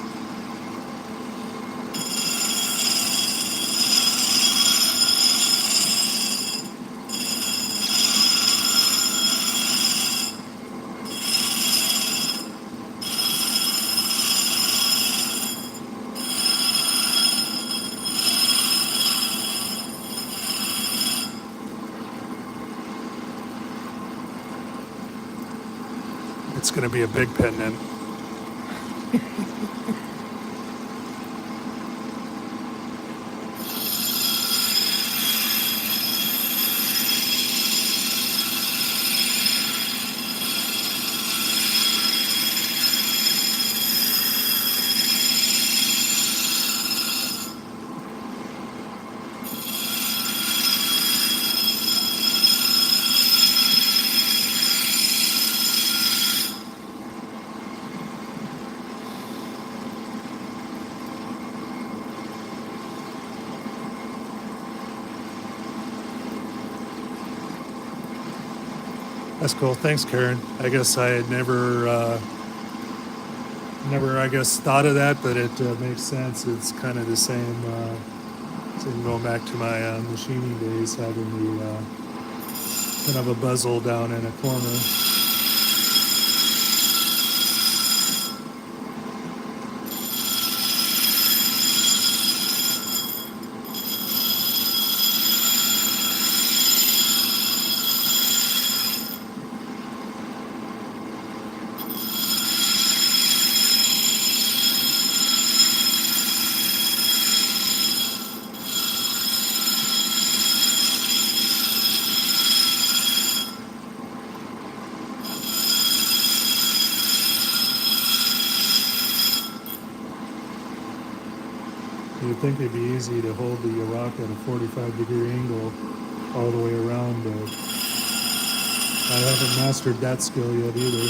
It's going to be a big pendant. That's cool. Thanks, Karen. I guess I had never, I guess, thought of that, but it makes sense. It's kind of the same going back to my machining days, having the kind of a bezel down in a corner. You'd think it'd be easy to hold the rock at a 45-degree angle all the way around, but I haven't mastered that skill yet either.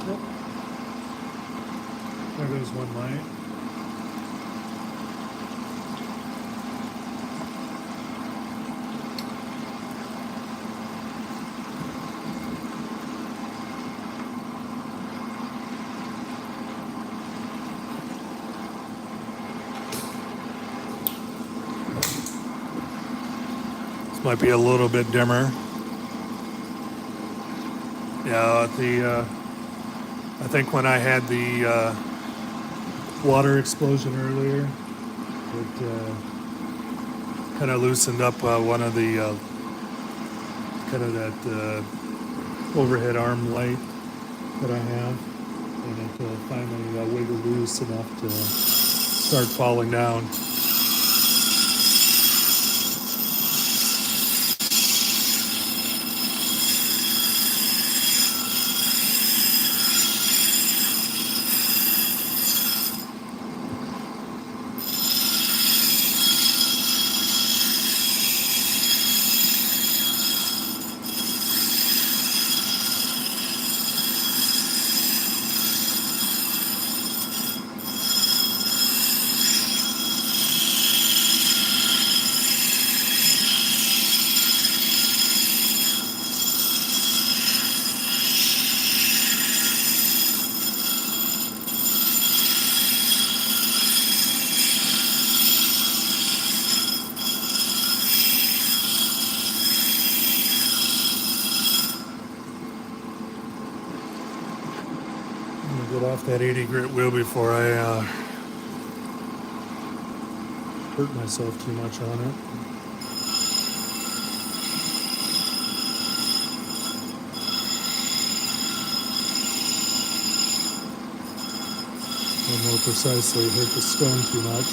Yep. There goes one light. This might be a little bit dimmer. Yeah, I think when I had the water explosion earlier, it kind of loosened up one of the kind of that overhead arm light that I have, and it finally wiggled loose enough to start falling down. Get off that 80 grit wheel before I hurt myself too much on it. Or more precisely, hurt the stone too much.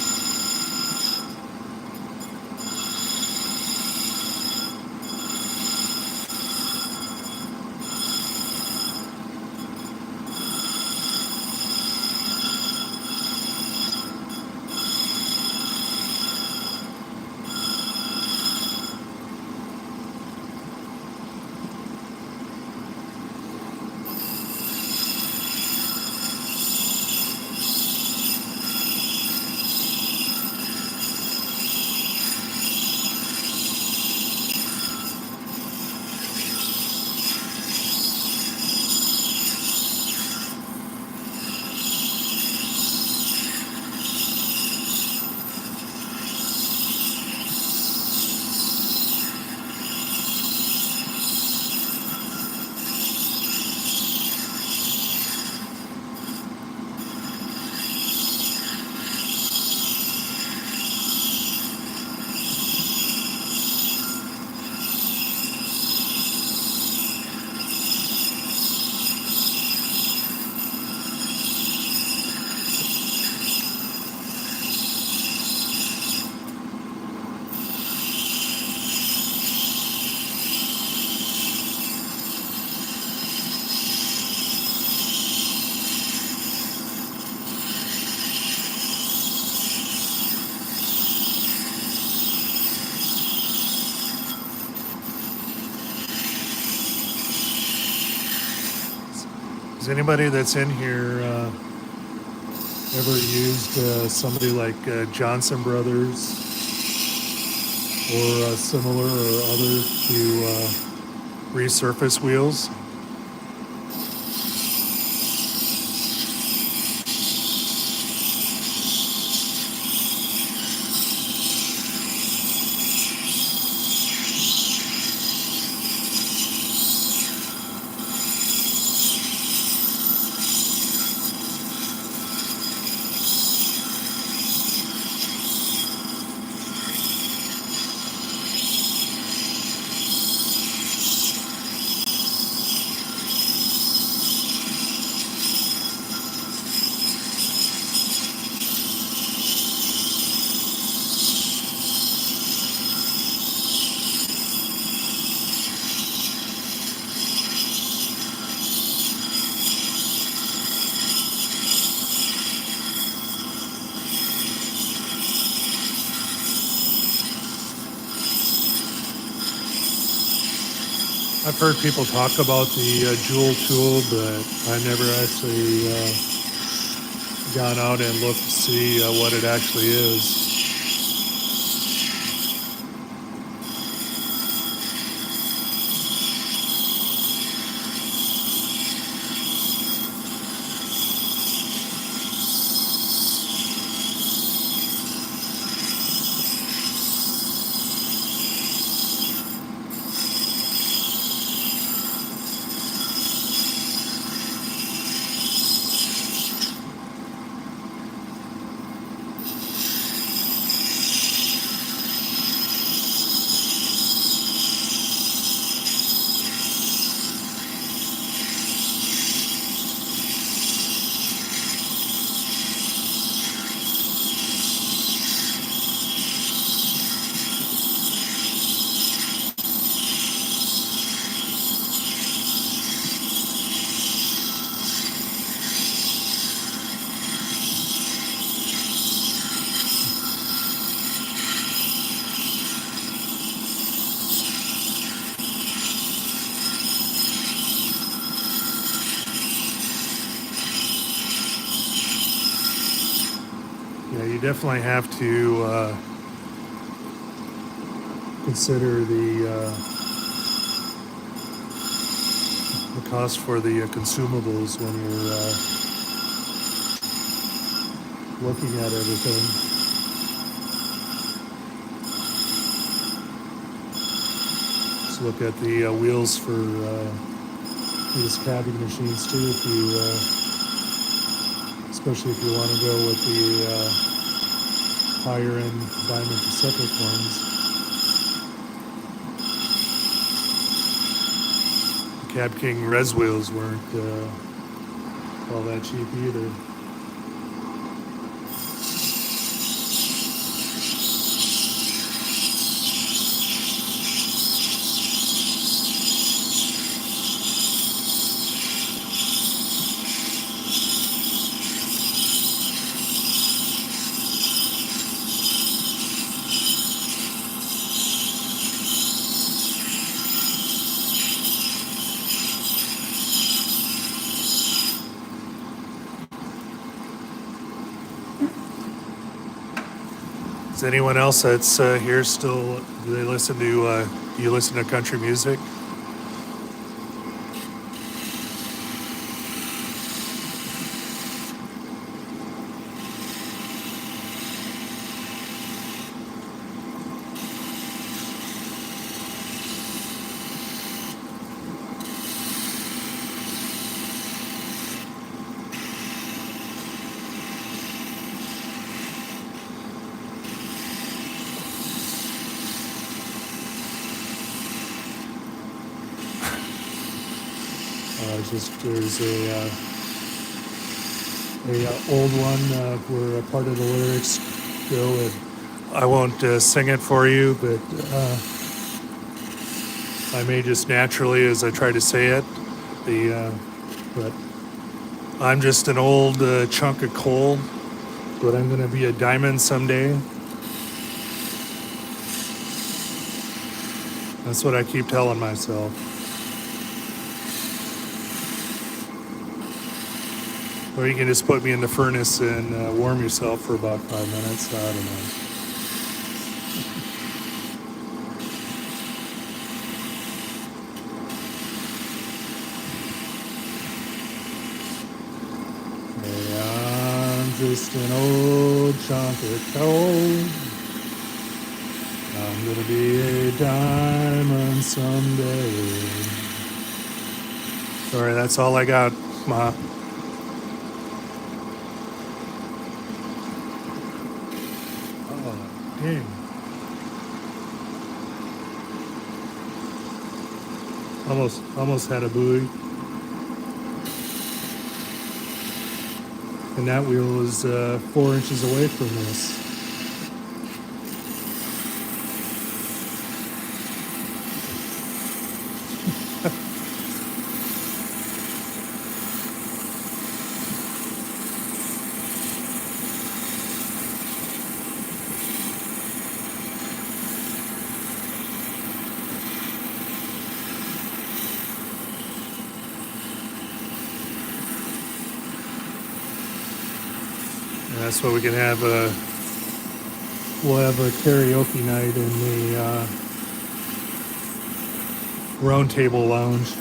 Is anybody that's in here ever used somebody like Johnson Brothers or similar or other to resurface wheels? I've heard people talk about the Joule tool, but I never actually gone out and looked to see what it actually is. Yeah, you definitely have to consider the cost for the consumables when you're looking at everything. Just look at the wheels for these cabbing machines too, if you, especially if you want to go with the higher end Diamond Pacific ones. Cab King res wheels weren't all that cheap either. Is anyone else that's here still? Do they listen to? Do you listen to country music? There's a old one where a part of the lyrics go, and I won't sing it for you, but I may just naturally, as I try to say it, but I'm just an old chunk of coal, but I'm gonna be a diamond someday. That's what I keep telling myself. Or you can just put me in the furnace and warm yourself for about 5 minutes. I don't know. Hey, I'm just an old chunk of coal. I'm gonna be a diamond someday. Sorry, that's all I got, Ma. Oh, dang. Almost had a buoy. And that wheel was 4 inches away from this. And that's what we can have. We'll have a karaoke night in the Round Table Lounge.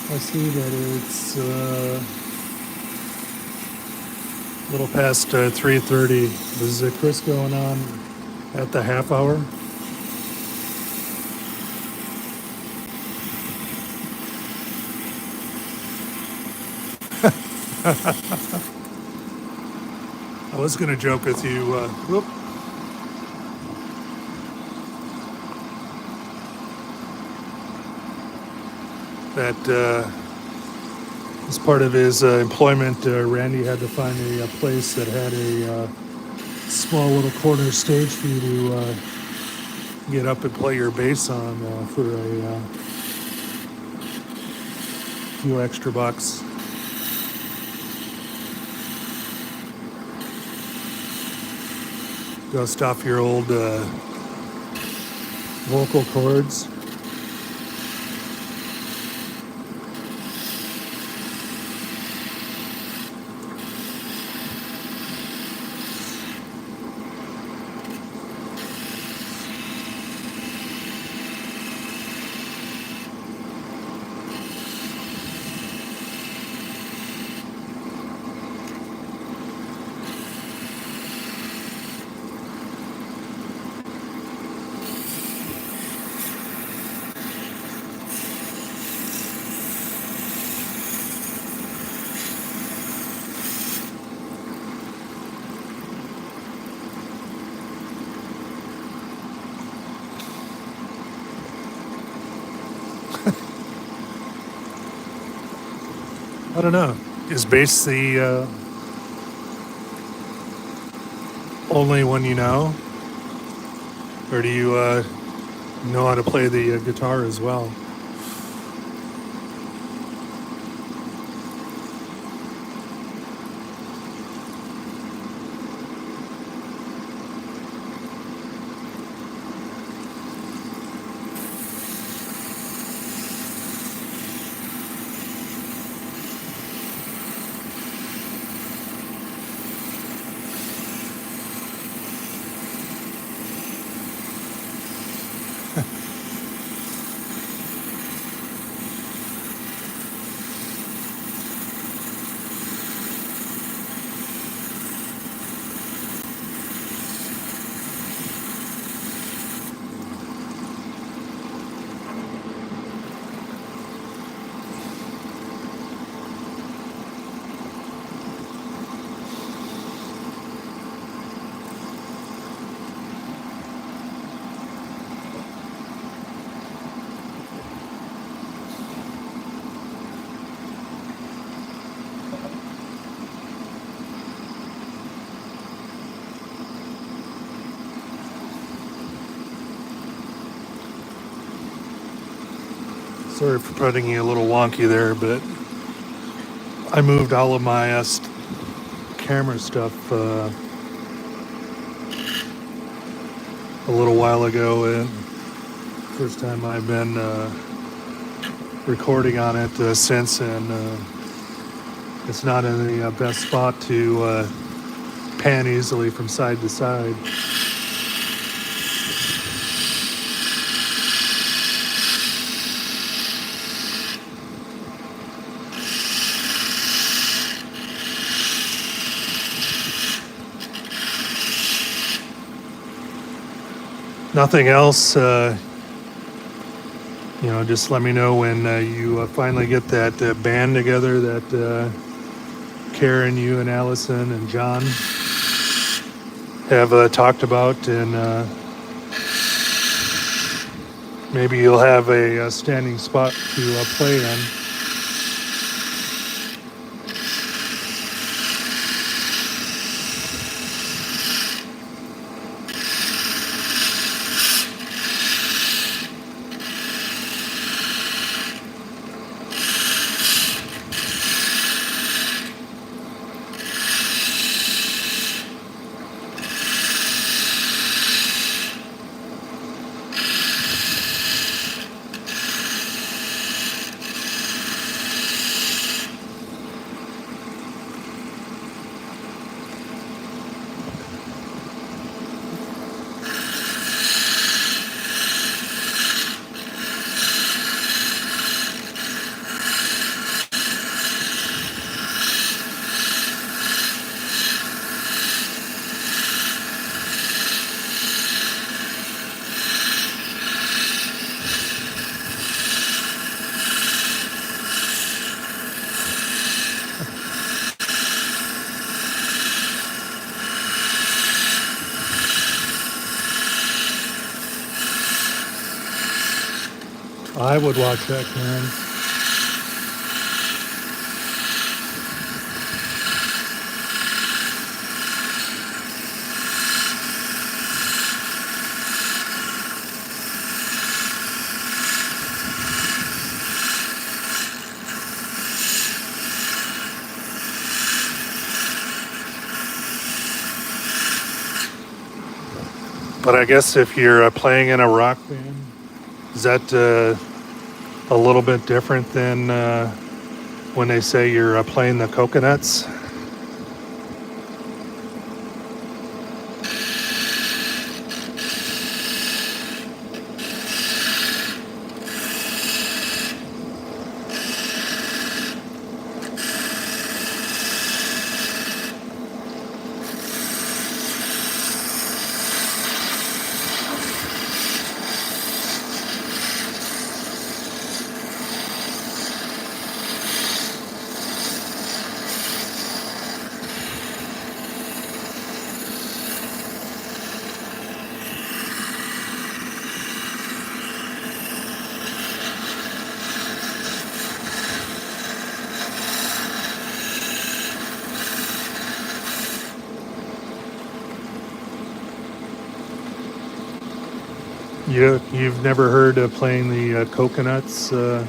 I see that it's a little past 3:30. Is Chris going on at the half hour? I was going to joke with you. Whoop. That as part of his employment, Randy had to find a place that had a small little corner stage for you to get up and play your bass on for a few extra bucks. Dust off your old vocal cords. I don't know. Is bass the only one you know? Or do you know how to play the guitar as well? Sorry for putting you a little wonky there, but I moved all of my camera stuff a little while ago, and first time I've been recording on it since, and it's not in the best spot to pan easily from side to side. Nothing else, just let me know when you finally get that band together that Karen, you and Allison and John have talked about, and maybe you'll have a standing spot to play in. I would watch that, Karen. But I guess if you're playing in a rock band, is that a little bit different than when they say you're playing the Coconuts? You've never heard of playing the Coconuts? Isn't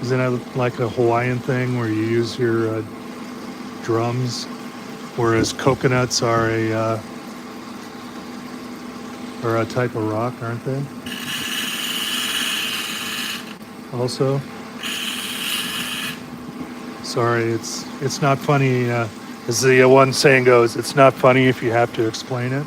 that like a Hawaiian thing where you use your drums? Whereas coconuts are a type of rock, aren't they? Also, sorry, it's not funny. As the one saying goes, it's not funny if you have to explain it.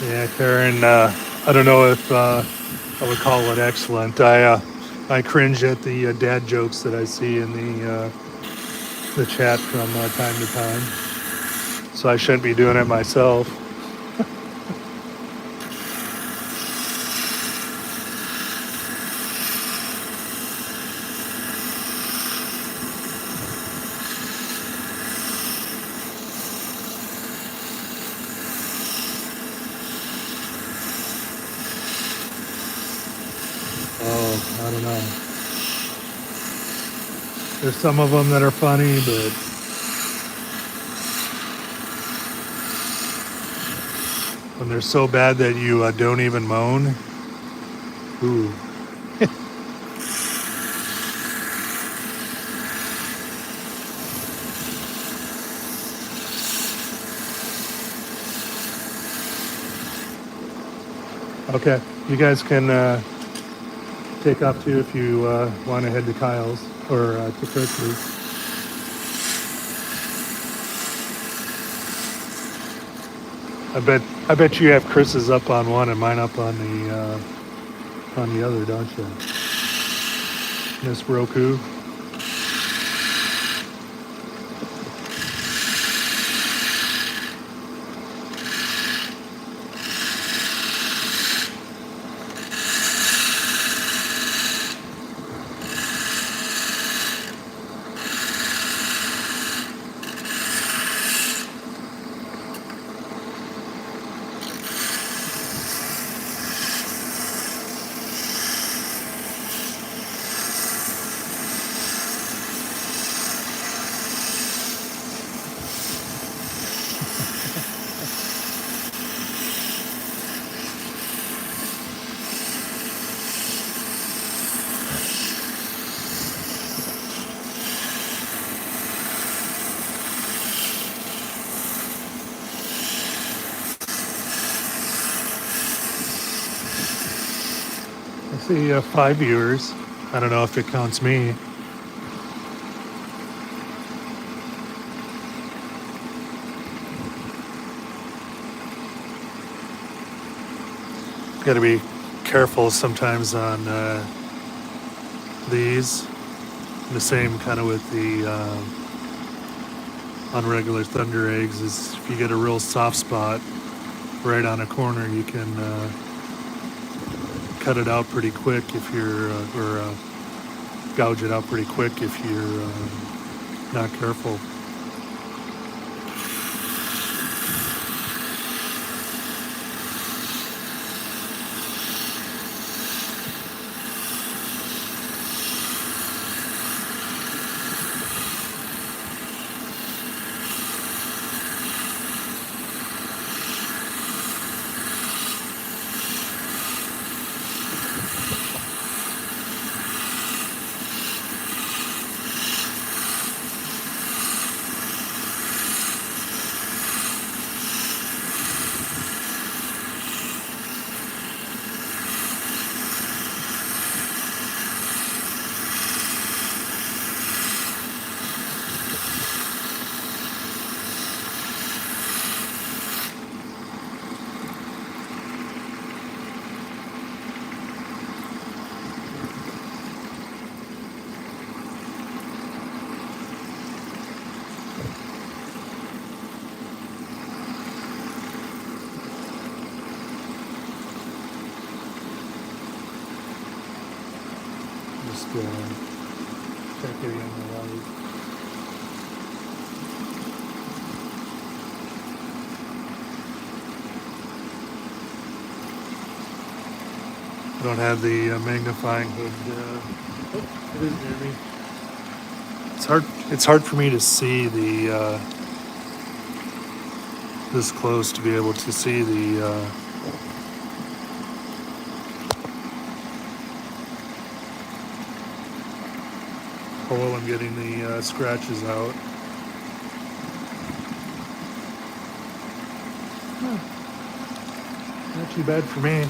Yeah, Karen, I don't know if I would call it excellent. I cringe at the dad jokes that I see in the chat from time to time. So I shouldn't be doing it myself. Oh, I don't know. There's some of them that are funny, but when they're so bad that you don't even moan, ooh. Okay, you guys can take off too if you want to head to Kyle's or to Chris's. I bet you have Chris's up on one and mine up on the other, don't you? Miss Roku. I see 5 viewers. I don't know if it counts me. Got to be careful sometimes on these. The same kind of with the on regular Thunder eggs is if you get a real soft spot right on a corner, you can cut it out pretty quick if you're or gouge it out pretty quick if you're not careful. Just check it in the light. I don't have the magnifying hood. It is near me. It's hard for me to see the this close to be able to see the hole and getting the scratches out. Not too bad for me.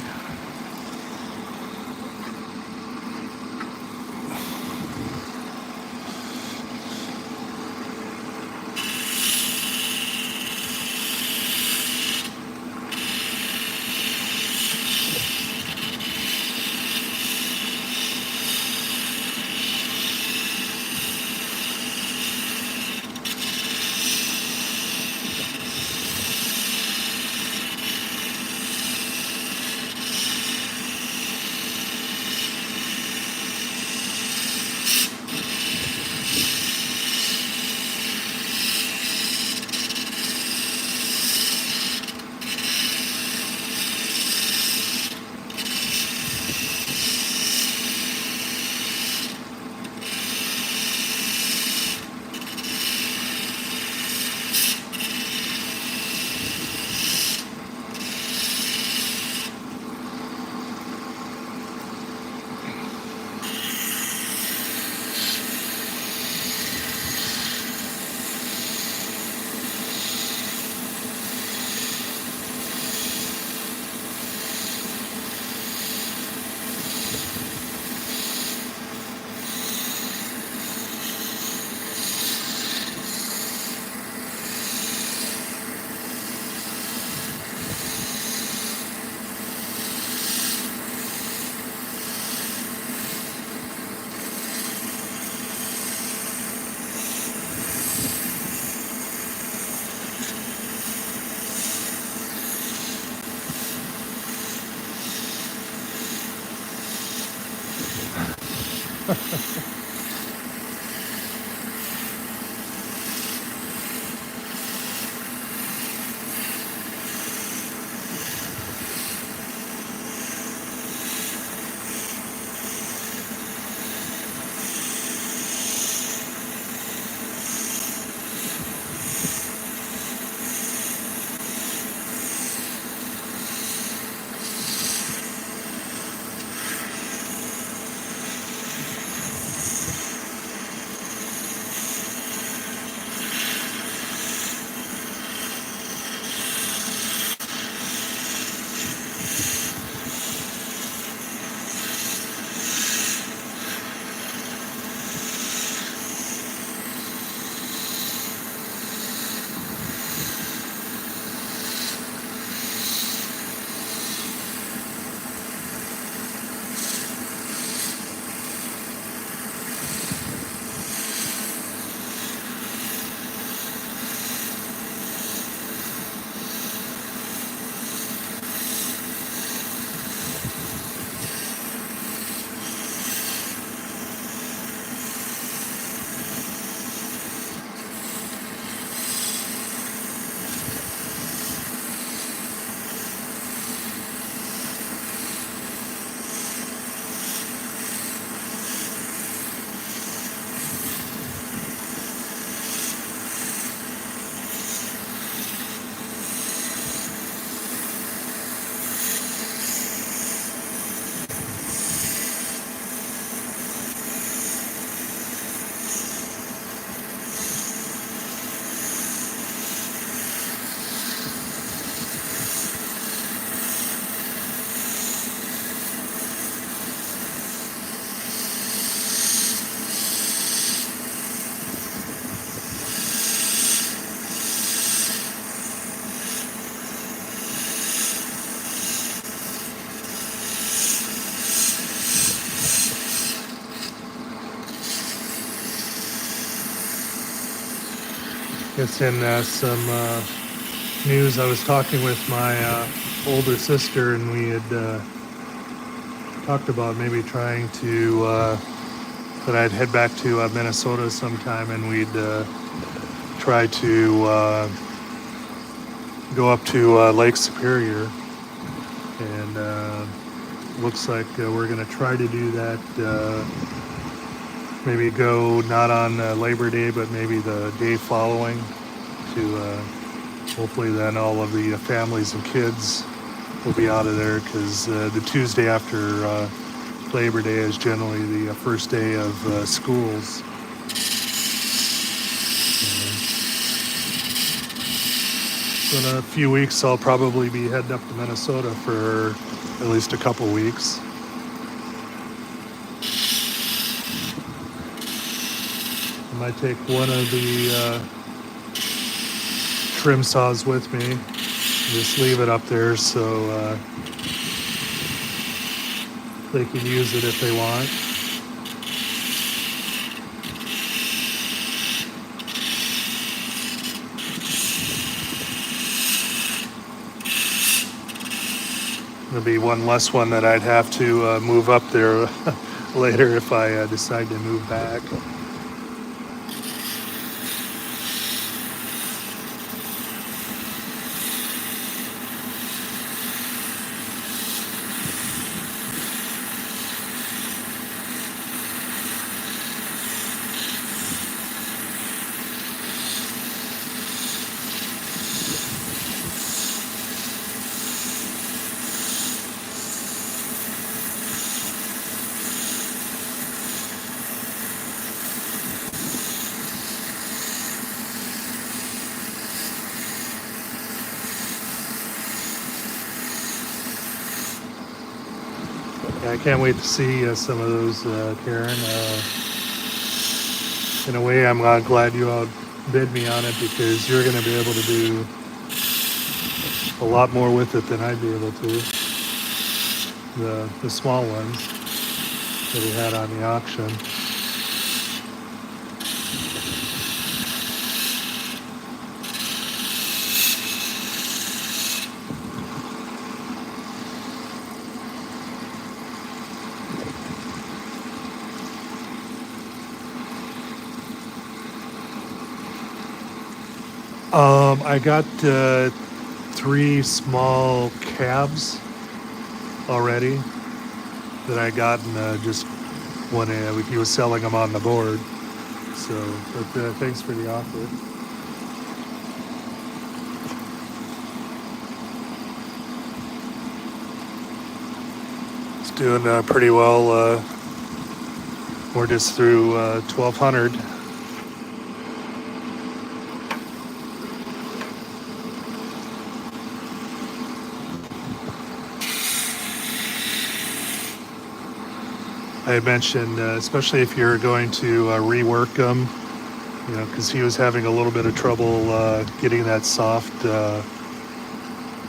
Guess in some news, I was talking with my older sister, and we had talked about maybe trying to that I'd head back to Minnesota sometime, and we'd try to go up to Lake Superior, and looks like we're going to try to do that. Maybe go not on Labor Day, but maybe the day following, to hopefully then all of the families and kids will be out of there, because the Tuesday after Labor Day is generally the first day of schools. So in a few weeks, I'll probably be heading up to Minnesota for at least a couple weeks. I might take one of the trim saws with me, just leave it up there so they can use it if they want. There'll be one less one that I'd have to move up there later if I decide to move back. I can't wait to see some of those, Karen. In a way, I'm glad you outbid me on it, because you're going to be able to do a lot more with it than I'd be able to. The small ones that we had on the auction. I got 3 small cabs already that I got, and just when he was selling them on the board. So, but thanks for the offer. It's doing pretty well. We're just through 1200. I had mentioned, especially if you're going to rework them, because he was having a little bit of trouble getting that the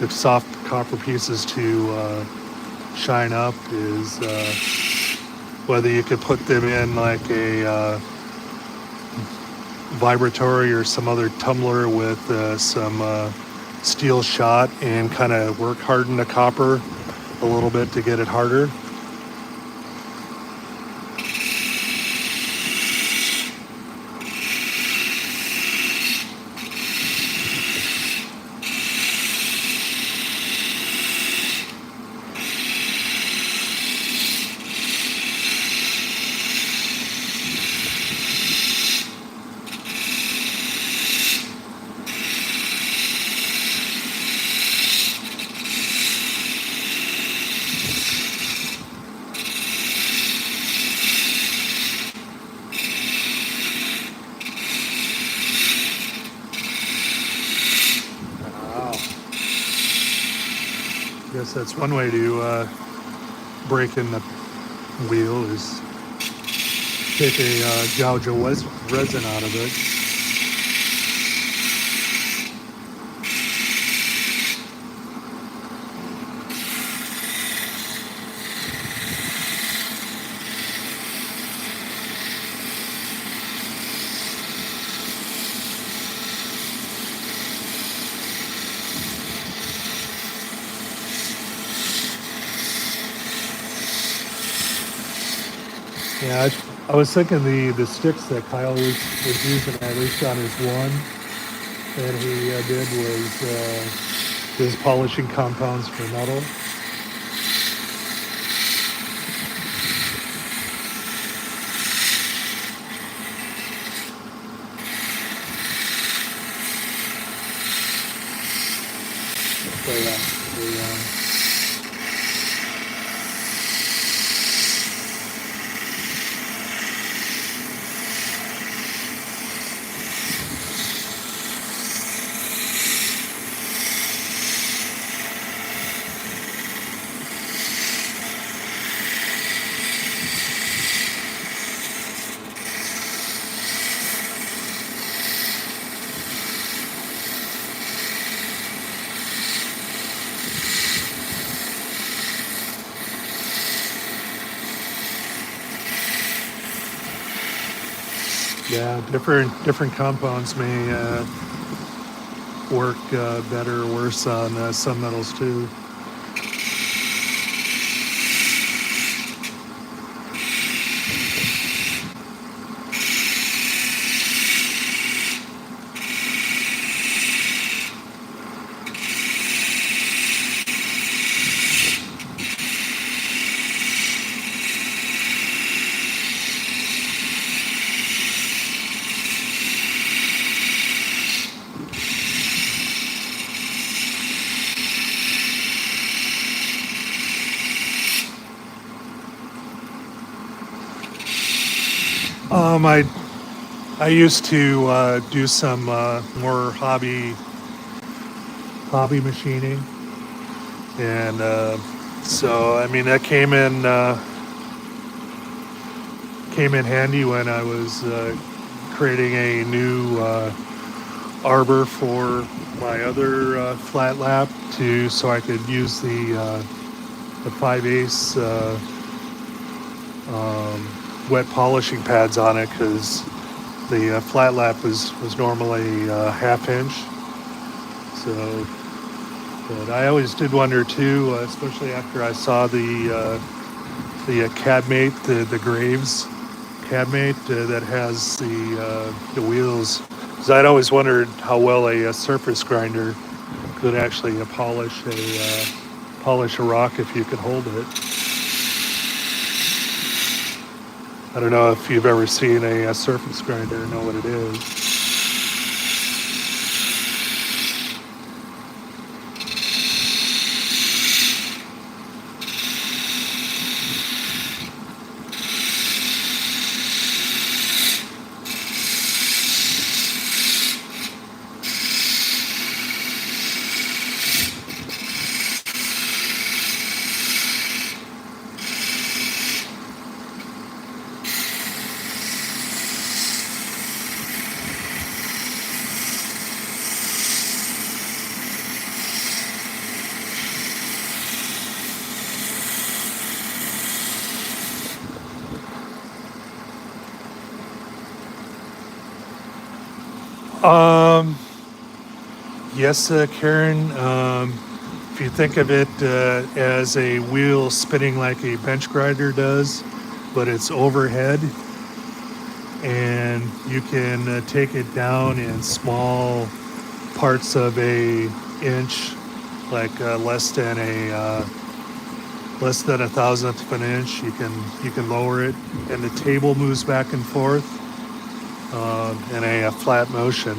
soft copper pieces to shine up, is whether you could put them in like a vibratory or some other tumbler with some steel shot, and kind of work harden the copper a little bit to get it harder. I guess that's one way to break in the wheel, is take a gouge of resin out of it. Yeah, I was thinking the sticks that Kyle was using at least on his one that he did was his polishing compounds for metal. So yeah, yeah, different compounds may work better or worse on some metals too. I used to do some more hobby machining, and so I mean that came in handy when I was creating a new arbor for my other flat lap to so I could use the 5/8 wet polishing pads on it because the flat lap was normally half inch. So, but I always did wonder too, especially after I saw the Cadmate, the Graves Cadmate that has the wheels. Because I'd always wondered how well a surface grinder could actually polish a rock if you could hold it. I don't know if you've ever seen a surface grinder or know what it is. Yes, Karen. If you think of it as a wheel spinning like a bench grinder does, but it's overhead, and you can take it down in small parts of a inch, like less than a thousandth of an inch. You can lower it, and the table moves back and forth in a flat motion.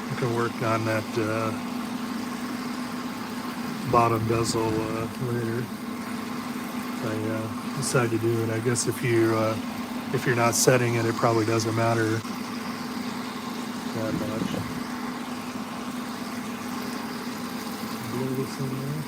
I can work on that bottom bezel later if I decide to do it. I guess if you're not setting it, it probably doesn't matter that much. Blow this in there.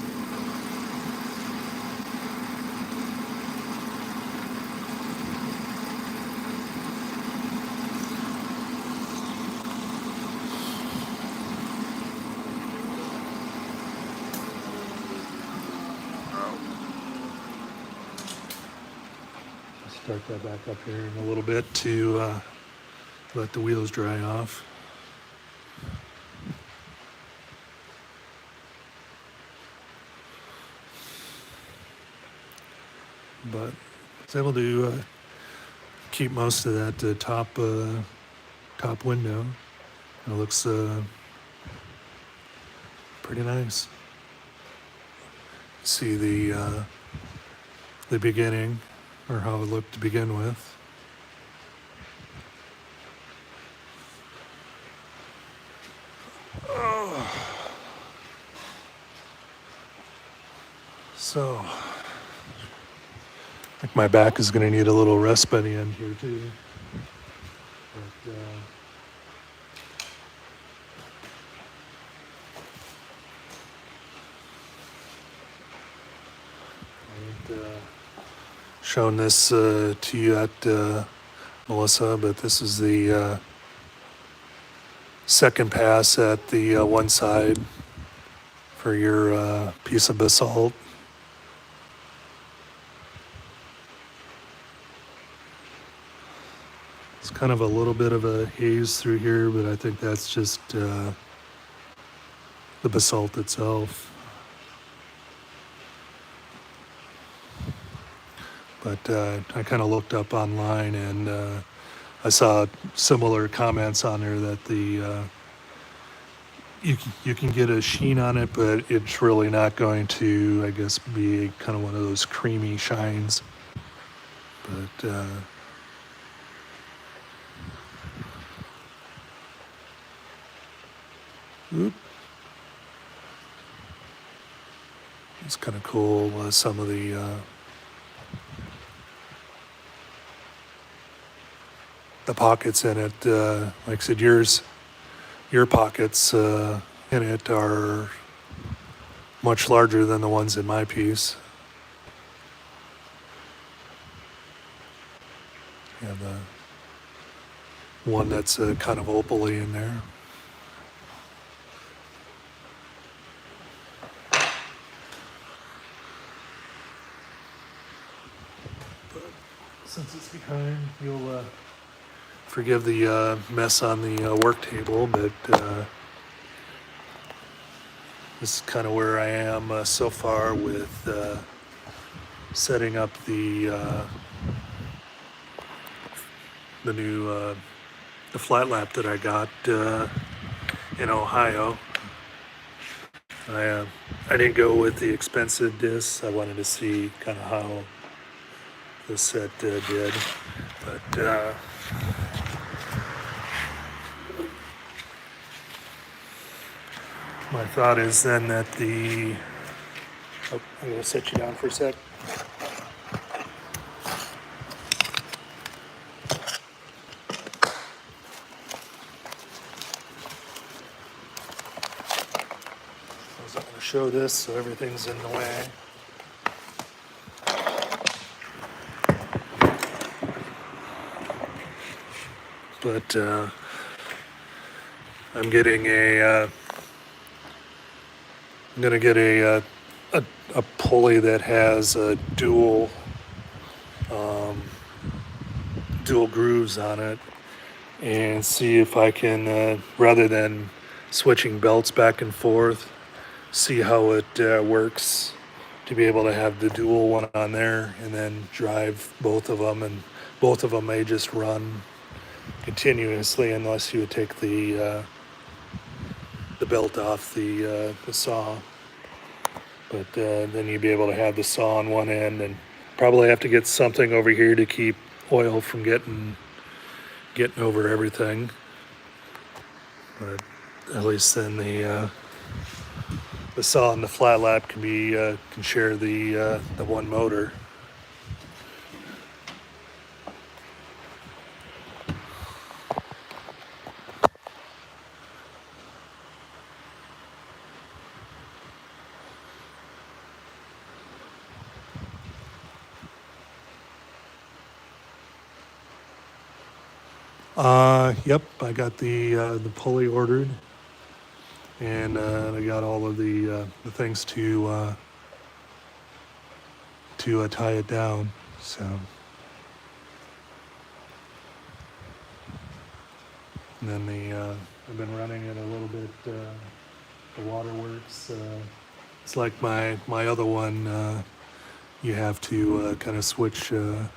start that back up here in a little bit to let the wheels dry off. But I was able to keep most of that top window. It looks pretty nice. See the beginning, or how it looked to begin with. So, I think my back is going to need a little rest by the end here too. But, I haven't shown this to you yet, Melissa, but this is the second pass at the one side for your piece of basalt. It's kind of a little bit of a haze through here, but I think that's just the basalt itself. But I kind of looked up online, and I saw similar comments on there that the you can get a sheen on it, but it's really not going to, I guess, be kind of one of those creamy shines. But it's kind of cool. Some of the pockets in it, like I said, your pockets in it are much larger than the ones in my piece. You have the one that's kind of opaly in there. But since it's behind, you'll forgive the mess on the work table, but this is kind of where I am so far with setting up the new the flat lap that I got in Ohio. I didn't go with the expensive discs. I wanted to see kind of how the set did, but my thought is then that I'm going to set you down for a sec. I'm going to show this so everything's in the way. But I'm getting I'm gonna get a pulley that has a dual grooves on it, and see if I can, rather than switching belts back and forth, see how it works to be able to have the dual one on there and then drive both of them, and both of them may just run continuously unless you would take the belt off the saw. But then you'd be able to have the saw on one end, and probably have to get something over here to keep oil from getting over everything. But at least then the saw and the flat lap can share the one motor. Yep, I got the pulley ordered, and I got all of the things to tie it down. So And then I've been running it a little bit, the waterworks. It's like my other one, you have to kind of switch, or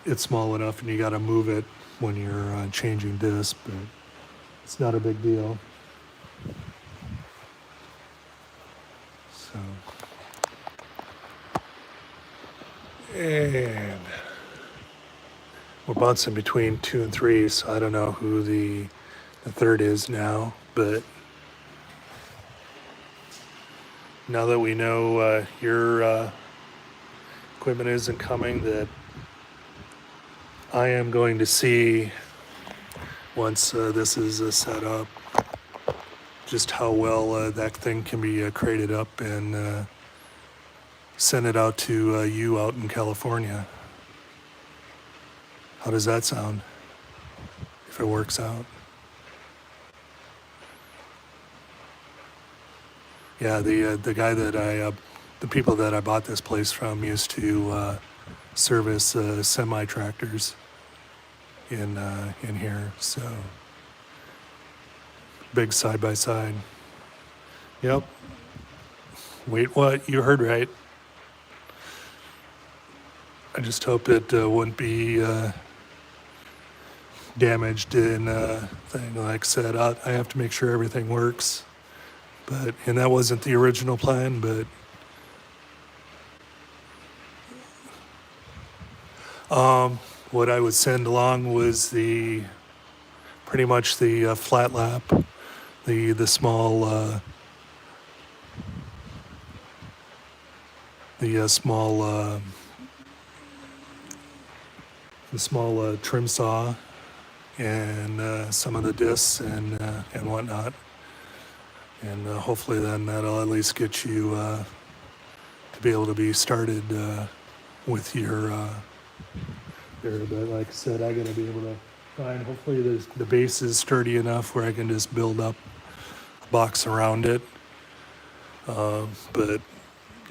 it's small enough and you got to move it when you're changing disc, but it's not a big deal. So, and we're bouncing between 2 and 3, so I don't know who the third is now, but now that we know your equipment isn't coming, that I am going to see once this is set up just how well that thing can be crated up and send it out to you out in California. How does that sound if it works out? Yeah, the guy that the people that I bought this place from used to service semi tractors in here. So big side by side. Yep. Wait, what? You heard right. I just hope it wouldn't be damaged in thing. Like I said, I have to make sure everything works. And that wasn't the original plan, but what I would send along was pretty much the flat lap, the small trim saw, and some of the discs and whatnot. And hopefully then that'll at least get you to be able to be started with your there. But like I said, I got to be able to find, hopefully the base is sturdy enough where I can just build up a box around it. And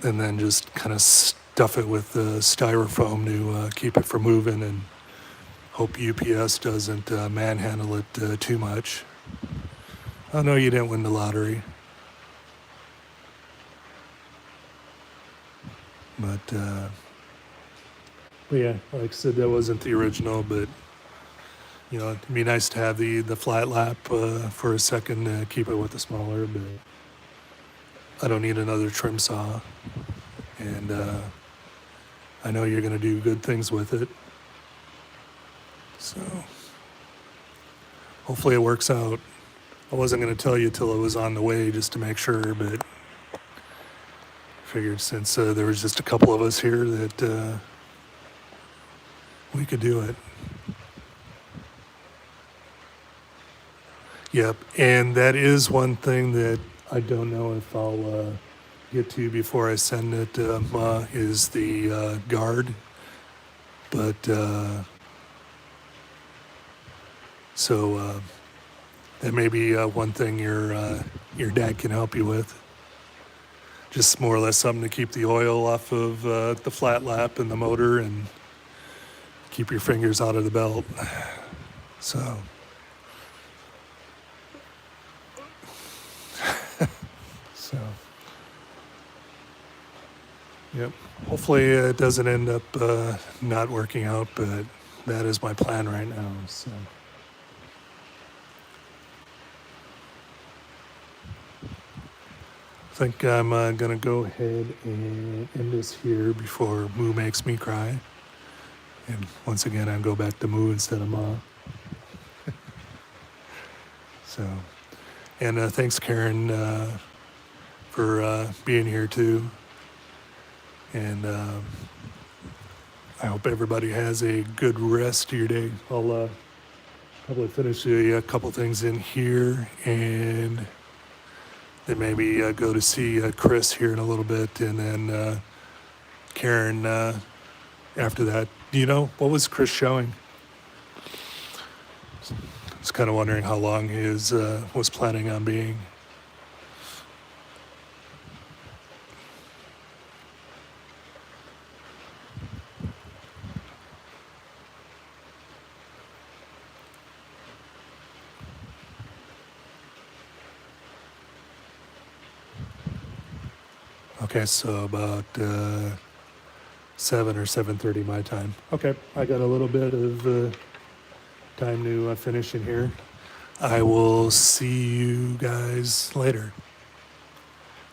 then just kind of stuff it with styrofoam to keep it from moving, and hope UPS doesn't manhandle it too much. Oh no, you didn't win the lottery. But yeah, like I said, that wasn't the original, but it'd be nice to have the flat lap for a second, keep it with the smaller, but I don't need another trim saw. And I know you're going to do good things with it. So hopefully it works out. I wasn't going to tell you till it was on the way just to make sure, but figured since there was just a couple of us here that we could do it. Yep, and that is one thing that I don't know if I'll get to before I send it is the guard. But so that may be one thing your dad can help you with. Just more or less something to keep the oil off of the flat lap and the motor, and keep your fingers out of the belt. So. Yep. Hopefully it doesn't end up not working out, but that is my plan right now. So. I think I'm going to go ahead and end this here before Moo makes me cry. And once again, I go back to Moo instead of Ma. So, and thanks, Karen, for being here too. And I hope everybody has a good rest of your day. I'll probably finish a couple things in here, and then maybe go to see Chris here in a little bit, and then Karen after that. What was Chris showing? I was kind of wondering how long he was planning on being. Okay, so about 7 or 7:30 my time. Okay, I got a little bit of time to finish in here. I will see you guys later.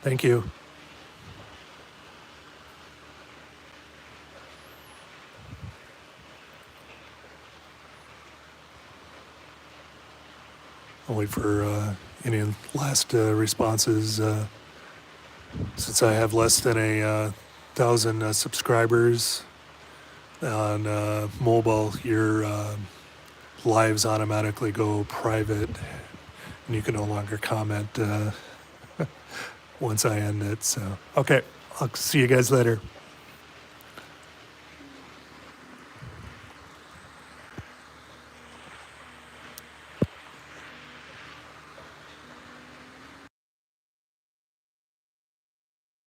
Thank you. I'll wait for any last responses. Since I have less than a 1,000 subscribers on mobile, your lives automatically go private, and you can no longer comment once I end it. So, okay, I'll see you guys later.